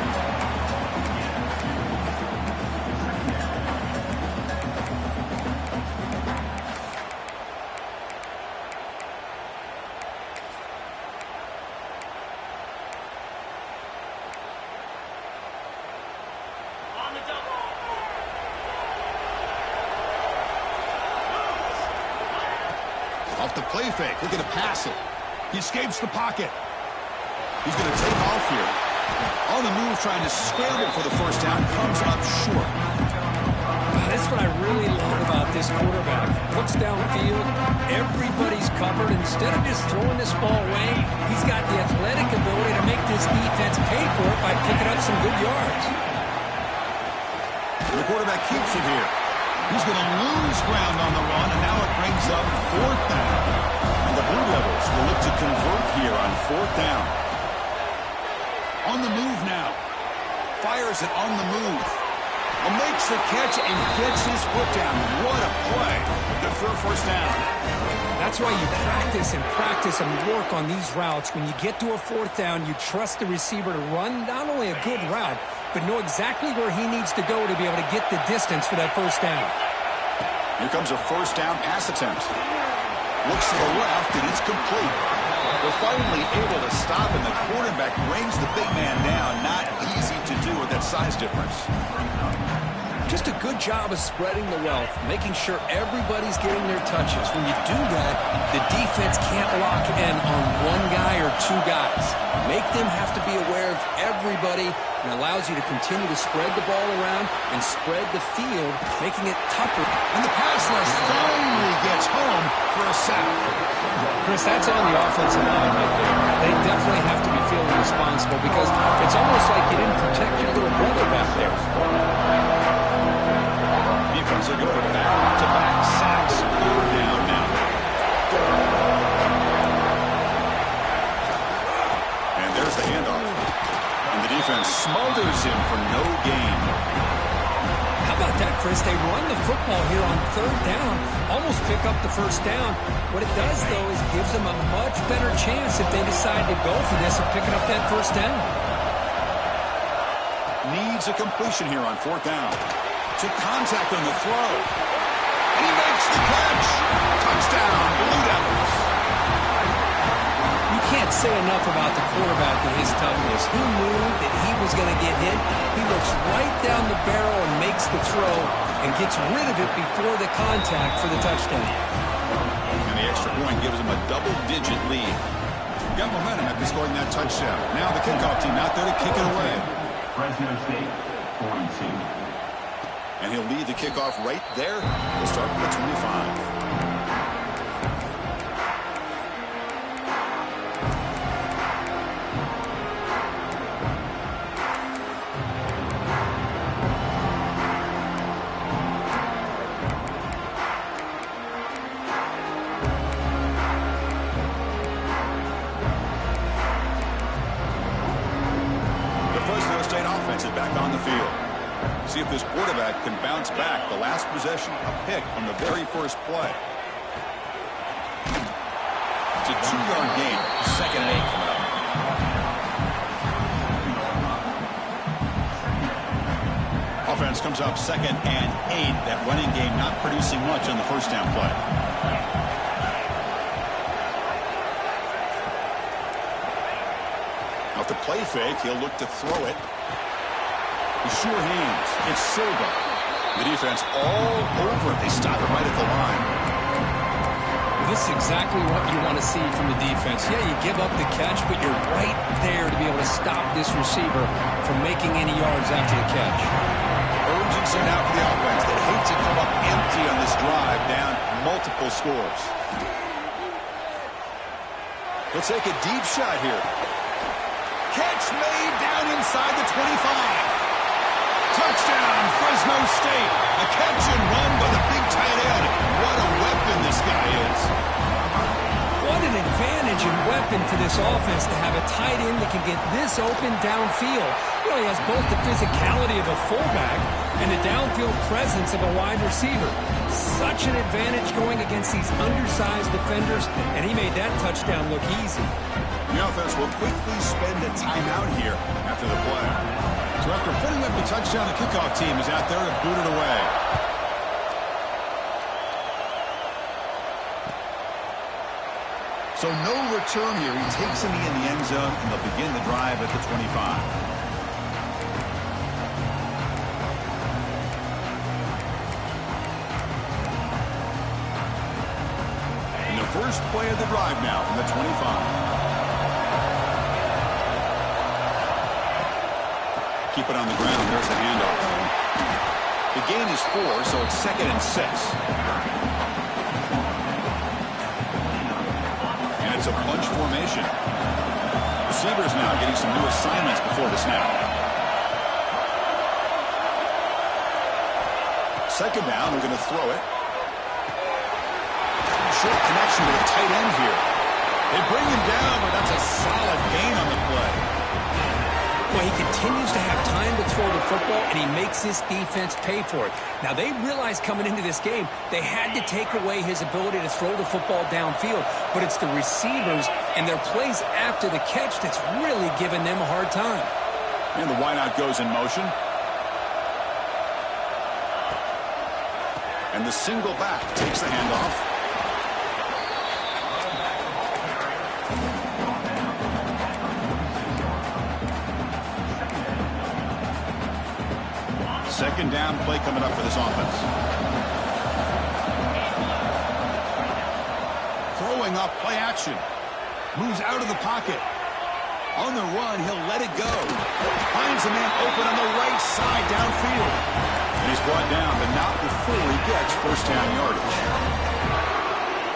Speaker 1: Off the play fake, looking to pass it. He escapes the pocket. He's going to take off here. On the move, trying to scramble for the first down, comes up short.
Speaker 2: That's what I really love about this quarterback. Looks downfield, everybody's covered. Instead of just throwing this ball away, he's got the athletic ability to make this defense pay for it by picking up some good yards.
Speaker 1: The quarterback keeps it here. He's going to lose ground on the run, and now it brings up 4th down. The Blue Devils will look to convert here on 4th down.
Speaker 3: On the move now.
Speaker 1: Fires it on the move. Makes the catch and gets his foot down. What a play. Good for a 1st down.
Speaker 2: That's why you practice and work on these routes. When you get to a 4th down, you trust the receiver to run not only a good route, but know exactly where he needs to go to be able to get the distance for that 1st down.
Speaker 1: Here comes a 1st down pass attempt. Looks to the left, and it's complete. They're finally able to stop, and the quarterback brings the big man down. Not easy to do with that size difference.
Speaker 2: Just a good job of spreading the wealth, making sure everybody's getting their touches. When you do that, the defense can't lock in on one guy or two guys. Make them have to be aware of everybody, and allows you to continue to spread the ball around and spread the field, making it tougher.
Speaker 1: And the pass rush finally gets home for a sack.
Speaker 2: Chris, that's on the offensive line right there. They definitely have to be feeling responsible because it's almost like you didn't protect your little brother back there.
Speaker 1: Defense looking for back-to-back sacks. 4th down now. And there's the handoff. And the defense smothers him for no gain.
Speaker 2: How about that, Chris? They run the football here on 3rd down, almost pick up the 1st down. What it does, though, is gives them a much better chance if they decide to go for this of picking up that 1st down.
Speaker 1: Needs a completion here on 4th down. To contact on the throw. And he makes the catch. Touchdown, Blue Devils.
Speaker 2: You can't say enough about the quarterback and his toughness. He knew that he was going to get hit. He looks right down the barrel and makes the throw and gets rid of it before the contact for the touchdown.
Speaker 1: And the extra point gives him a double-digit lead. Got momentum after scoring that touchdown. Now the kickoff team out there to kick it away.
Speaker 4: Fresno State, 42.
Speaker 1: And he'll lead the kickoff right there. We'll start with the 25. See if this quarterback can bounce back. The last possession, a pick on the very first play. It's a 2-yard gain. 2nd and 8 coming up. Offense comes up 2nd and 8. That running game not producing much on the 1st down play. Off the play fake, he'll look to throw it. Sure hands. It's Silva. The defense all over it. They stop it right at the line.
Speaker 2: This is exactly what you want to see from the defense. Yeah, you give up the catch, but you're right there to be able to stop this receiver from making any yards after the catch.
Speaker 1: Urgency now for the offense that hates to come up empty on this drive, down multiple scores. Let's take a deep shot here. Catch made down inside the 25. Touchdown, Fresno State. A catch and run by the big tight end. What a weapon this guy is.
Speaker 2: What an advantage and weapon for this offense to have a tight end that can get this open downfield. He has both the physicality of a fullback and the downfield presence of a wide receiver. Such an advantage going against these undersized defenders, and he made that touchdown look easy.
Speaker 1: The offense will quickly spend a timeout here after the play. So after putting up the touchdown, the kickoff team is out there to boot it away. So no return here. He takes him in the end zone, and they'll begin the drive at the 25. And the first play of the drive now from the 25. Keep it on the ground. There's a handoff. The gain is 4, so it's 2nd and 6. And it's a bunch formation. Receivers now getting some new assignments before the snap. 2nd down, we're going to throw it. short connection to the tight end here. They bring him down, but that's a solid gain on the play.
Speaker 2: Well, he continues to have time to throw the football, and he makes his defense pay for it. Now, they realized coming into this game they had to take away his ability to throw the football downfield, but it's the receivers and their plays after the catch that's really giving them a hard time.
Speaker 1: And the wideout goes in motion. And the single back takes the handoff. Second down play coming up for this offense. Throwing up play action. Moves out of the pocket. On the run, he'll let it go. Finds a man open on the right side downfield. And he's brought down, but not before he gets first down yardage.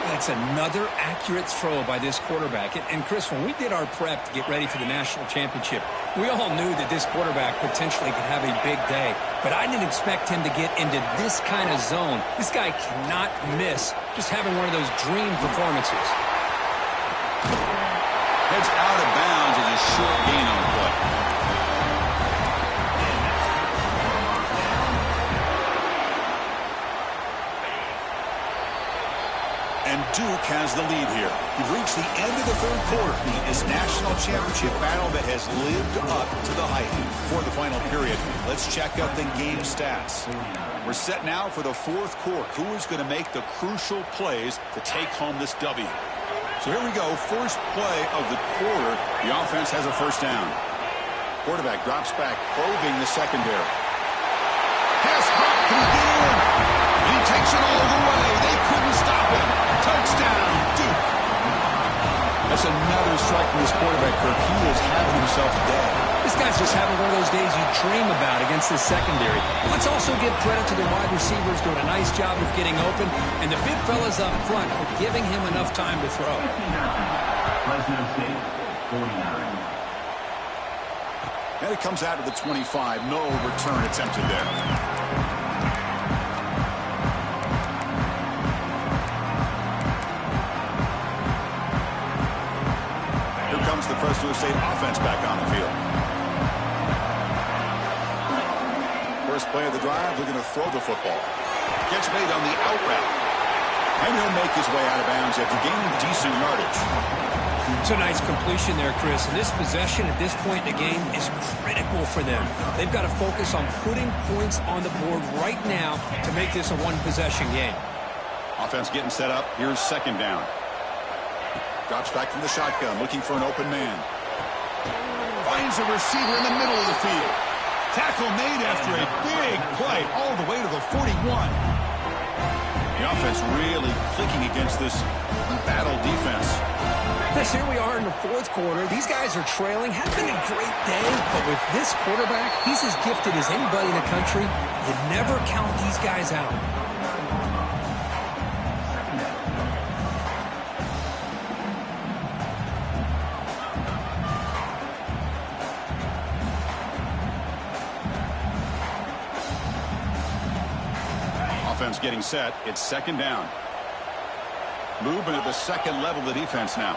Speaker 2: That's another accurate throw by this quarterback. And Chris, when we did our prep to get ready for the national championship, we all knew that this quarterback potentially could have a big day. But I didn't expect him to get into this kind of zone. This guy cannot miss just having one of those dream performances.
Speaker 1: Heads out of bounds as a short gain on the play. And Duke has the lead here. We've reached the end of the third quarter in this national championship battle that has lived up to the hype. For the final period, let's check out the game stats. We're set now for the fourth quarter. Who is going to make the crucial plays to take home this W? So here we go. First play of the quarter. The offense has a first down. Quarterback drops back, probing the secondary. Pass hot. Can he get in? He takes it all the way. They couldn't stop him. Touchdown, Duke. That's another strike from this quarterback, Kirk. He is having himself a day.
Speaker 2: This guy's just having one of those days you dream about against this secondary. Let's also give credit to the wide receivers doing a nice job of getting open, and the big fellas up front for giving him enough time to throw.
Speaker 4: Fresno State, 49.
Speaker 1: And it comes out of the 25. No return attempted there. Here comes the Fresno State offense back on the field. First play of the drive, they're going to throw the football. Catch made on the out route. And he'll make his way out of bounds after gaining decent yardage.
Speaker 2: It's a nice completion there, Chris. And this possession at this point in the game is critical for them. They've got to focus on putting points on the board right now to make this a one-possession game.
Speaker 1: Offense getting set up. Here's second down. Drops back from the shotgun, looking for an open man. Finds a receiver in the middle of the field. Tackle made after a big play all the way to the 41. The offense really clicking against this battle defense.
Speaker 2: Chris, here we are in the fourth quarter. These guys are trailing. Having a great day, but with this quarterback, he's as gifted as anybody in the country. You never count these guys out.
Speaker 1: Offense getting set. It's second down. Movement at the second level of the defense now.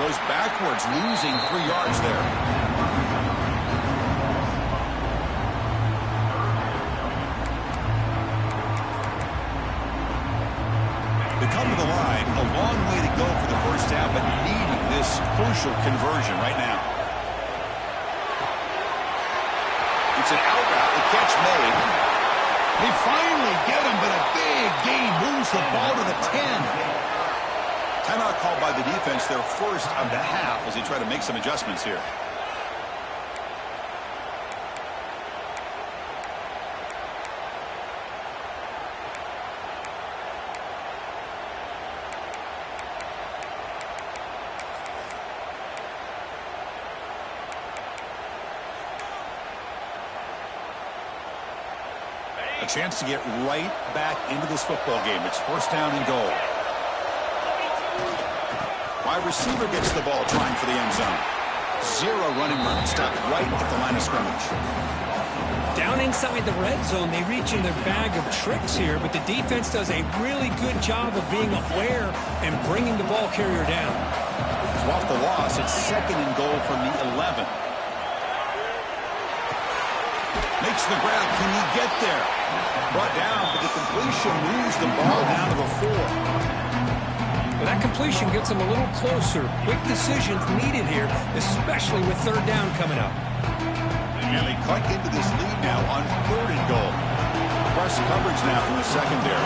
Speaker 1: Goes backwards, losing 3 yards there. They come to the line, a long way to go for the first down, but needing this crucial conversion right now. It's an out route, the catch made. They finally get him, but a big gain moves the ball to the 10. Timeout called by the defense, their first of the half, as they try to make some adjustments here. A chance to get right back into this football game. It's first down and goal. Wide receiver gets the ball trying for the end zone. Zero running room. Stopped right at the line of scrimmage.
Speaker 2: Down inside the red zone, they reach in their bag of tricks here, but the defense does a really good job of being aware and bringing the ball carrier down.
Speaker 1: Off the loss, it's 2nd and goal from the 11. Makes the grab. Can he get there? Brought down, but the completion moves the ball down to the 4.
Speaker 2: Well, that completion gets them a little closer. Quick decisions needed here, especially with 3rd down coming up.
Speaker 1: And they cut into this lead now on 3rd and goal. Press coverage now from the secondary.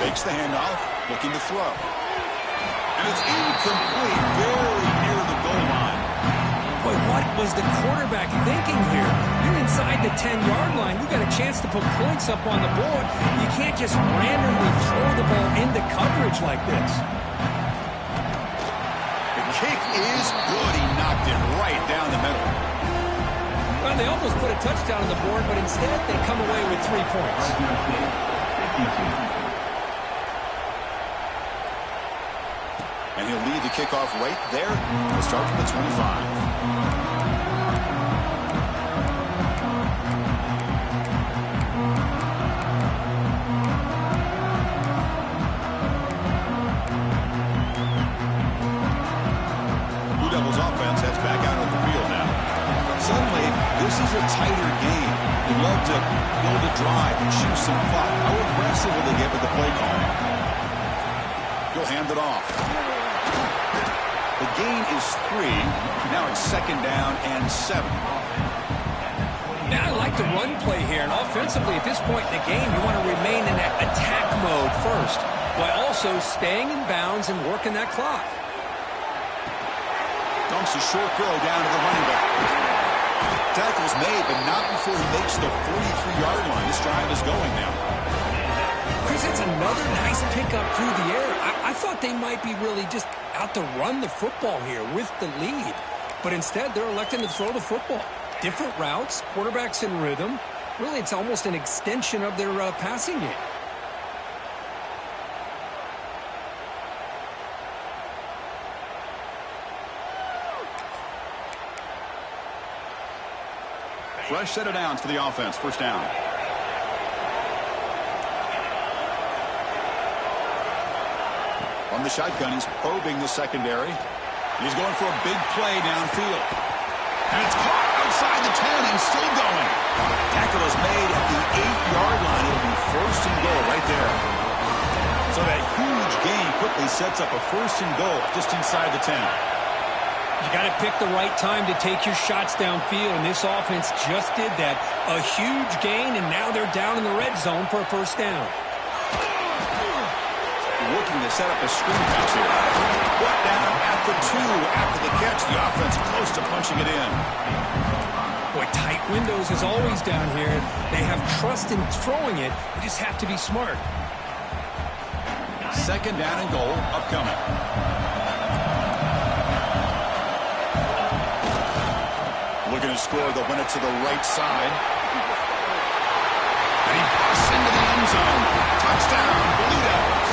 Speaker 1: Takes the handoff, looking to throw. And it's incomplete, very near the goal line.
Speaker 2: Boy, what was the quarterback thinking here? You're inside the 10-yard line. You got a chance to put points up on the board. You can't just randomly throw the ball into coverage like this.
Speaker 1: The kick is good. He knocked it right down the middle.
Speaker 2: Well, they almost put a touchdown on the board, but instead they come away with 3 points.
Speaker 1: And he'll lead the kickoff right there. We'll start from the 25. Offense heads back out on the field now. Suddenly, this is a tighter game. You'd love to build a drive and shoot some clock. How aggressive will they get with the play call? He'll hand it off. The gain is 3. Now it's 2nd down and 7.
Speaker 2: Now, I like the run play here, and offensively at this point in the game, you want to remain in that attack mode first, while also staying in bounds and working that clock.
Speaker 1: Dumps a short throw down to the running back. Tackle's made, but not before he makes the 43-yard line. This drive is going now.
Speaker 2: Chris, it's another nice pickup through the air. I thought they might be really just out to run the football here with the lead. But instead, they're electing to throw the football. Different routes, quarterbacks in rhythm. Really, it's almost an extension of their passing game.
Speaker 1: Fresh set of downs for the offense. 1st down. On the shotgun, he's probing the secondary. He's going for a big play downfield. And it's caught outside the 10 and still going. Tackle is made at the 8-yard line. It'll be 1st and goal right there. So that huge gain quickly sets up a 1st and goal just inside the 10.
Speaker 2: You got to pick the right time to take your shots downfield, and this offense just did that. A huge gain, and now they're down in the red zone for a 1st down.
Speaker 1: Looking to set up a screen pass here. Brought down at the 2 after the catch. The offense close to punching it in.
Speaker 2: Boy, tight windows as always down here. They have trust in throwing it. They just have to be smart.
Speaker 1: 2nd down and goal upcoming. Looking to score, they'll win it to the right side. And he busts into the end zone. Touchdown, Blue Devils.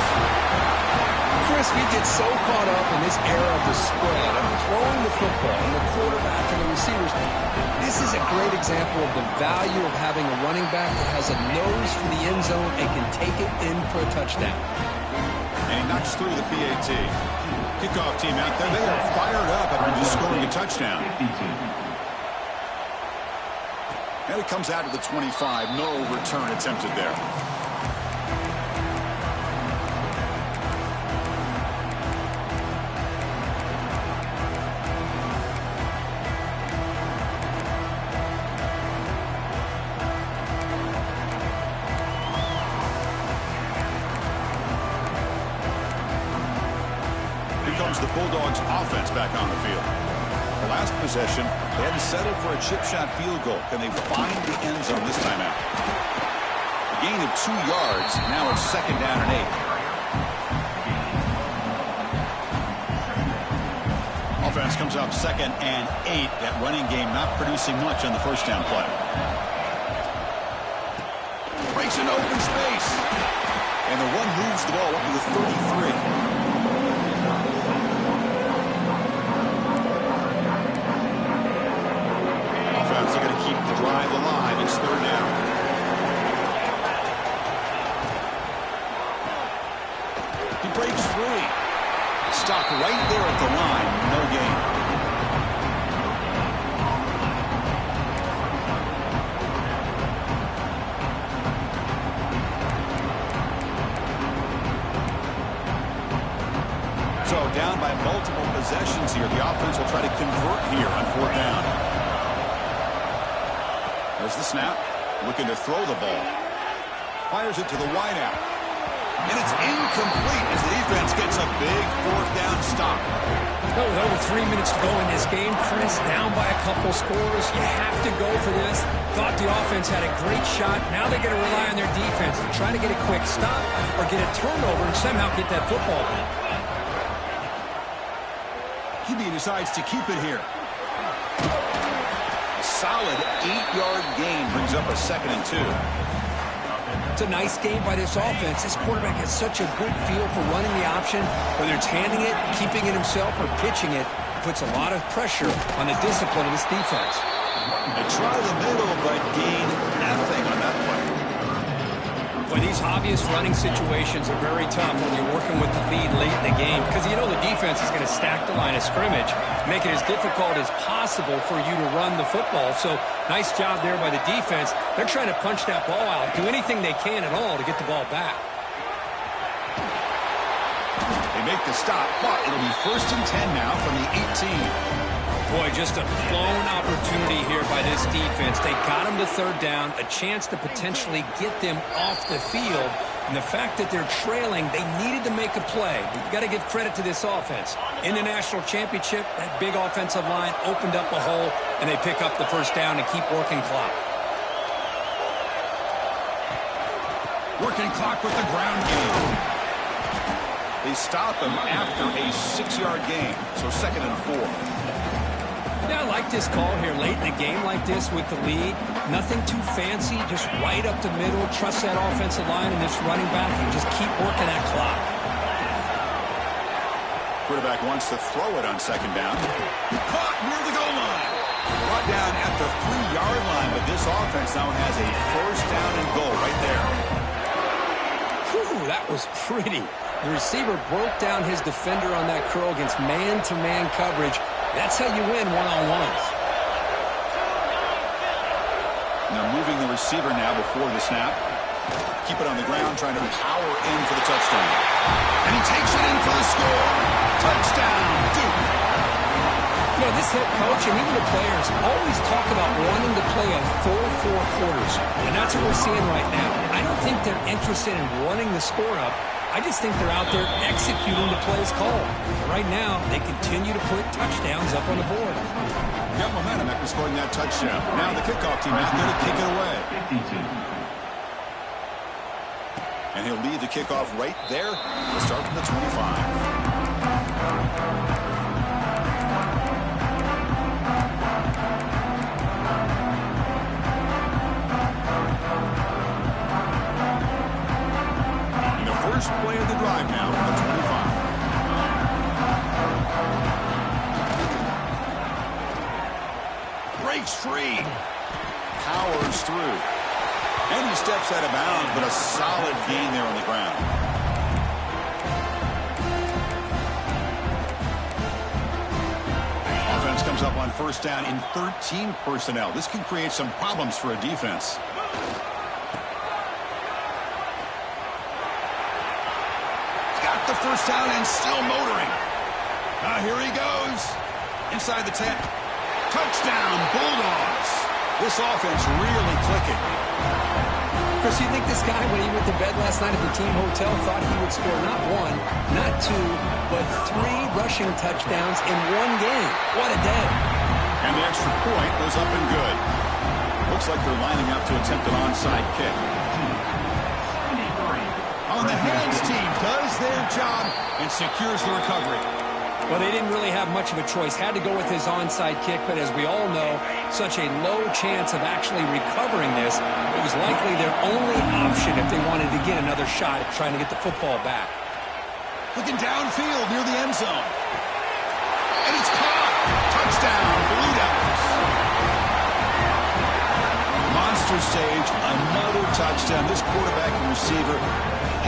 Speaker 2: Chris, we get so caught up in this era of the spread, of throwing the football, and the quarterback and the receivers. This is a great example of the value of having a running back that has a nose for the end zone and can take it in for a touchdown.
Speaker 1: And he knocks through the PAT. Kickoff team out there, they are fired up after just scoring a touchdown. And it comes out to the 25. No return attempted there. Here comes the Bulldogs offense back on the field. The last possession, they had to settle for a chip shot field goal. Can they find the end zone this time out? A gain of 2 yards. Now it's 2nd down and 8. Offense comes up 2nd and 8. That running game not producing much on the 1st down play. Breaks into open space. And the one moves the ball up to the 33. They're going to keep the drive alive. It's 3rd stuck right there at the line. No gain. So down by multiple possessions here. The offense will try to convert here on 4th down. There's the snap. Looking to throw the ball. Fires it to the wideout. And it's incomplete as the defense gets a big 4th down stop.
Speaker 2: Well, with over 3 minutes to go in this game, Chris, down by a couple scores. You have to go for this. Thought the offense had a great shot. Now they're going to rely on their defense to try to get a quick stop or get a turnover and somehow get that football back.
Speaker 1: He decides to keep it here. A solid 8-yard gain brings up a 2nd and 2.
Speaker 2: It's a nice game by this offense. This quarterback has such a good feel for running the option. Whether it's handing it, keeping it himself, or pitching it, puts a lot of pressure on the discipline of this defense.
Speaker 1: They try the middle, but gain nothing on that play.
Speaker 2: Well, these obvious running situations are very tough when you're working with the lead late in the game because you know the defense is going to stack the line of scrimmage, make it as difficult as possible for you to run the football. So nice job there by the defense. They're trying to punch that ball out, do anything they can at all to get the ball back.
Speaker 1: They make the stop, but it'll be 1st and 10 now from the 18.
Speaker 2: Boy, just a blown opportunity here by this defense. They got them to 3rd down, a chance to potentially get them off the field. And the fact that they're trailing, they needed to make a play. You've got to give credit to this offense. In the national championship, that big offensive line opened up a hole, and they pick up the 1st down and keep working clock.
Speaker 1: Working clock with the ground game. They stop him after a 6-yard gain, so 2nd and 4.
Speaker 2: Yeah, I like this call here late in a game like this with the lead. Nothing too fancy, just right up the middle. Trust that offensive line and this running back and just keep working that clock.
Speaker 1: Quarterback wants to throw it on 2nd down. Caught near the goal line. Brought down at the 3-yard line, but this offense now has a 1st down and goal right there.
Speaker 2: Whew, that was pretty. The receiver broke down his defender on that curl against man-to-man coverage. That's how you win one-on-ones.
Speaker 1: Now moving the receiver now before the snap. Keep it on the ground, trying to power in for the touchdown. And he takes it in for the score. Touchdown, Duke.
Speaker 2: You know, this head coach and even the players always talk about wanting to play a full 4 quarters. And that's what we're seeing right now. I don't think they're interested in running the score up. I just think they're out there executing the plays called. Right now, they continue to put touchdowns up on the board.
Speaker 1: Got momentum after scoring that touchdown. Now the kickoff team out there to kick it away. 52. And he'll leave the kickoff right there. We'll start from the 25. First play of the drive now from the 25. Breaks free. Powers through. And he steps out of bounds, but a solid gain there on the ground. Offense comes up on 1st down in 13 personnel. This can create some problems for a defense. The 1st down and still motoring. Here he goes. Inside the 10. Touchdown, Bulldogs. This offense really clicking.
Speaker 2: Chris, you think this guy, when he went to bed last night at the team hotel, thought he would score not 1, not 2, but 3 rushing touchdowns in 1 game. What a day.
Speaker 1: And the extra point was up and good. Looks like they're lining up to attempt an onside kick. On the hands team does their job and secures the recovery.
Speaker 2: Well, they didn't really have much of a choice. Had to go with his onside kick, but as we all know, such a low chance of actually recovering this. It was likely their only option if they wanted to get another shot at trying to get the football back.
Speaker 1: Looking downfield near the end zone. And it's caught. Touchdown, Blue Devils. Monster stage, another touchdown. This quarterback and receiver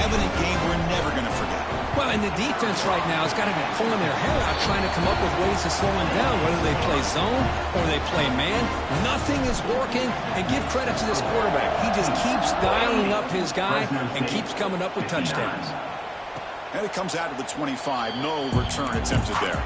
Speaker 1: evident game we're never going to forget.
Speaker 2: Well, and the defense right now has got to be pulling their hair out trying to come up with ways to slow him down, whether they play zone or they play man. Nothing is working, and give credit to this quarterback. He just keeps dialing up his guy and keeps coming up with touchdowns.
Speaker 1: And it comes out of the 25. No return attempted there.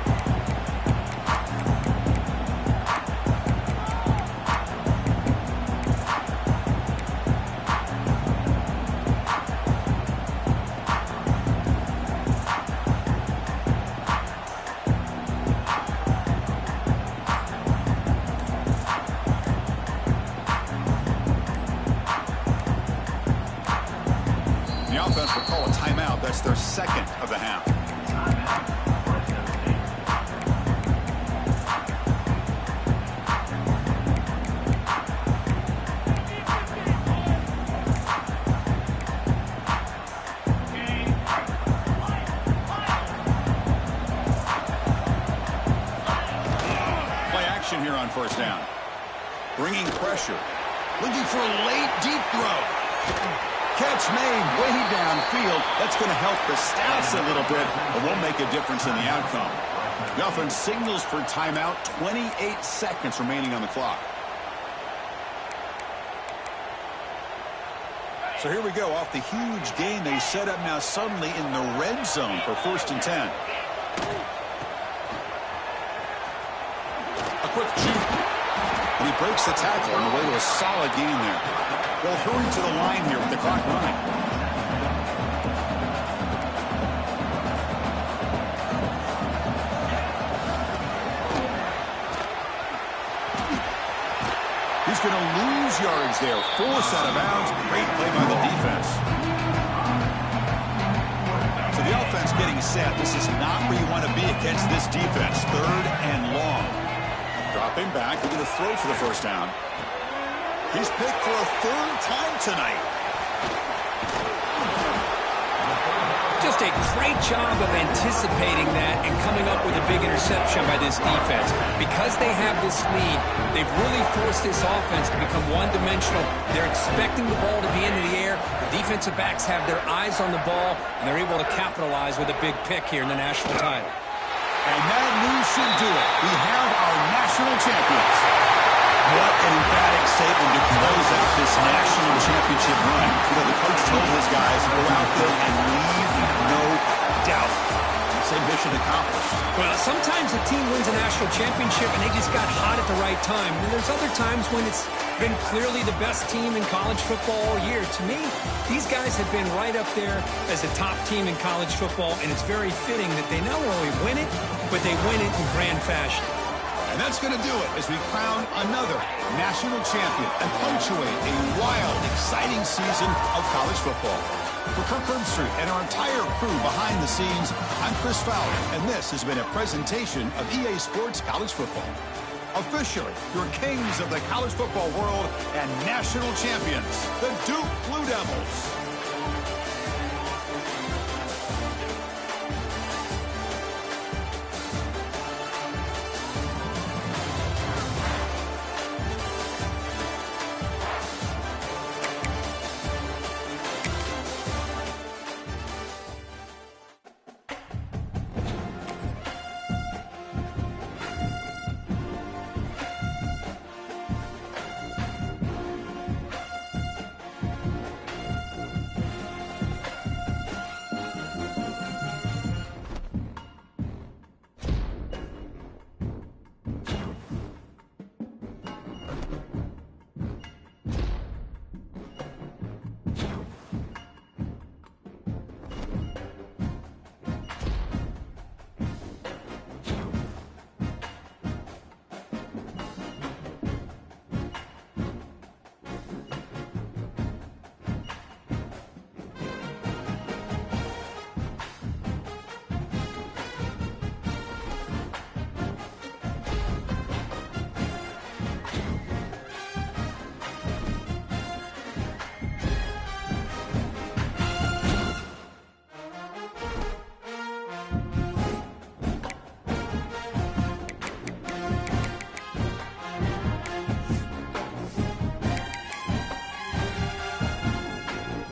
Speaker 1: The offense will call a timeout. That's their second of the half. Play action here on first down. Bringing pressure. Looking for a late deep throw. Catch made way downfield. That's going to help the stats a little bit, but won't make a difference in the outcome. The offense signals for timeout. 28 seconds remaining on the clock. So here we go. Off the huge gain they set up now suddenly in the red zone for 1st and 10. A quick shoot. And he breaks the tackle on the way to a solid gain there. They'll hurry to the line here with the clock running. He's going to lose yards there. Force out of bounds. Great play by the defense. So the offense getting set. This is not where you want to be against this defense. 3rd and long. Dropping back. They're going to throw for the first down. He's picked for a 3rd time tonight.
Speaker 2: Just a great job of anticipating that and coming up with a big interception by this defense. Because they have this lead, they've really forced this offense to become one-dimensional. They're expecting the ball to be into the air. The defensive backs have their eyes on the ball, and they're able to capitalize with a big pick here in the national title.
Speaker 1: And that news should do it. We have our national champions. What an emphatic statement to close out this national championship run. You know, the coach told his guys to go out there and leave no doubt. Say mission accomplished.
Speaker 2: Well, sometimes a team wins a national championship and they just got hot at the right time. And there's other times when it's been clearly the best team in college football all year. To me, these guys have been right up there as a top team in college football, and it's very fitting that they not only win it, but they win it in grand fashion.
Speaker 1: And that's going to do it as we crown another national champion and punctuate a wild, exciting season of college football. For Kirk Herbstreit and our entire crew behind the scenes, I'm Chris Fowler, and this has been a presentation of EA Sports College Football. Officially, your kings of the college football world and national champions, the Duke Blue Devils.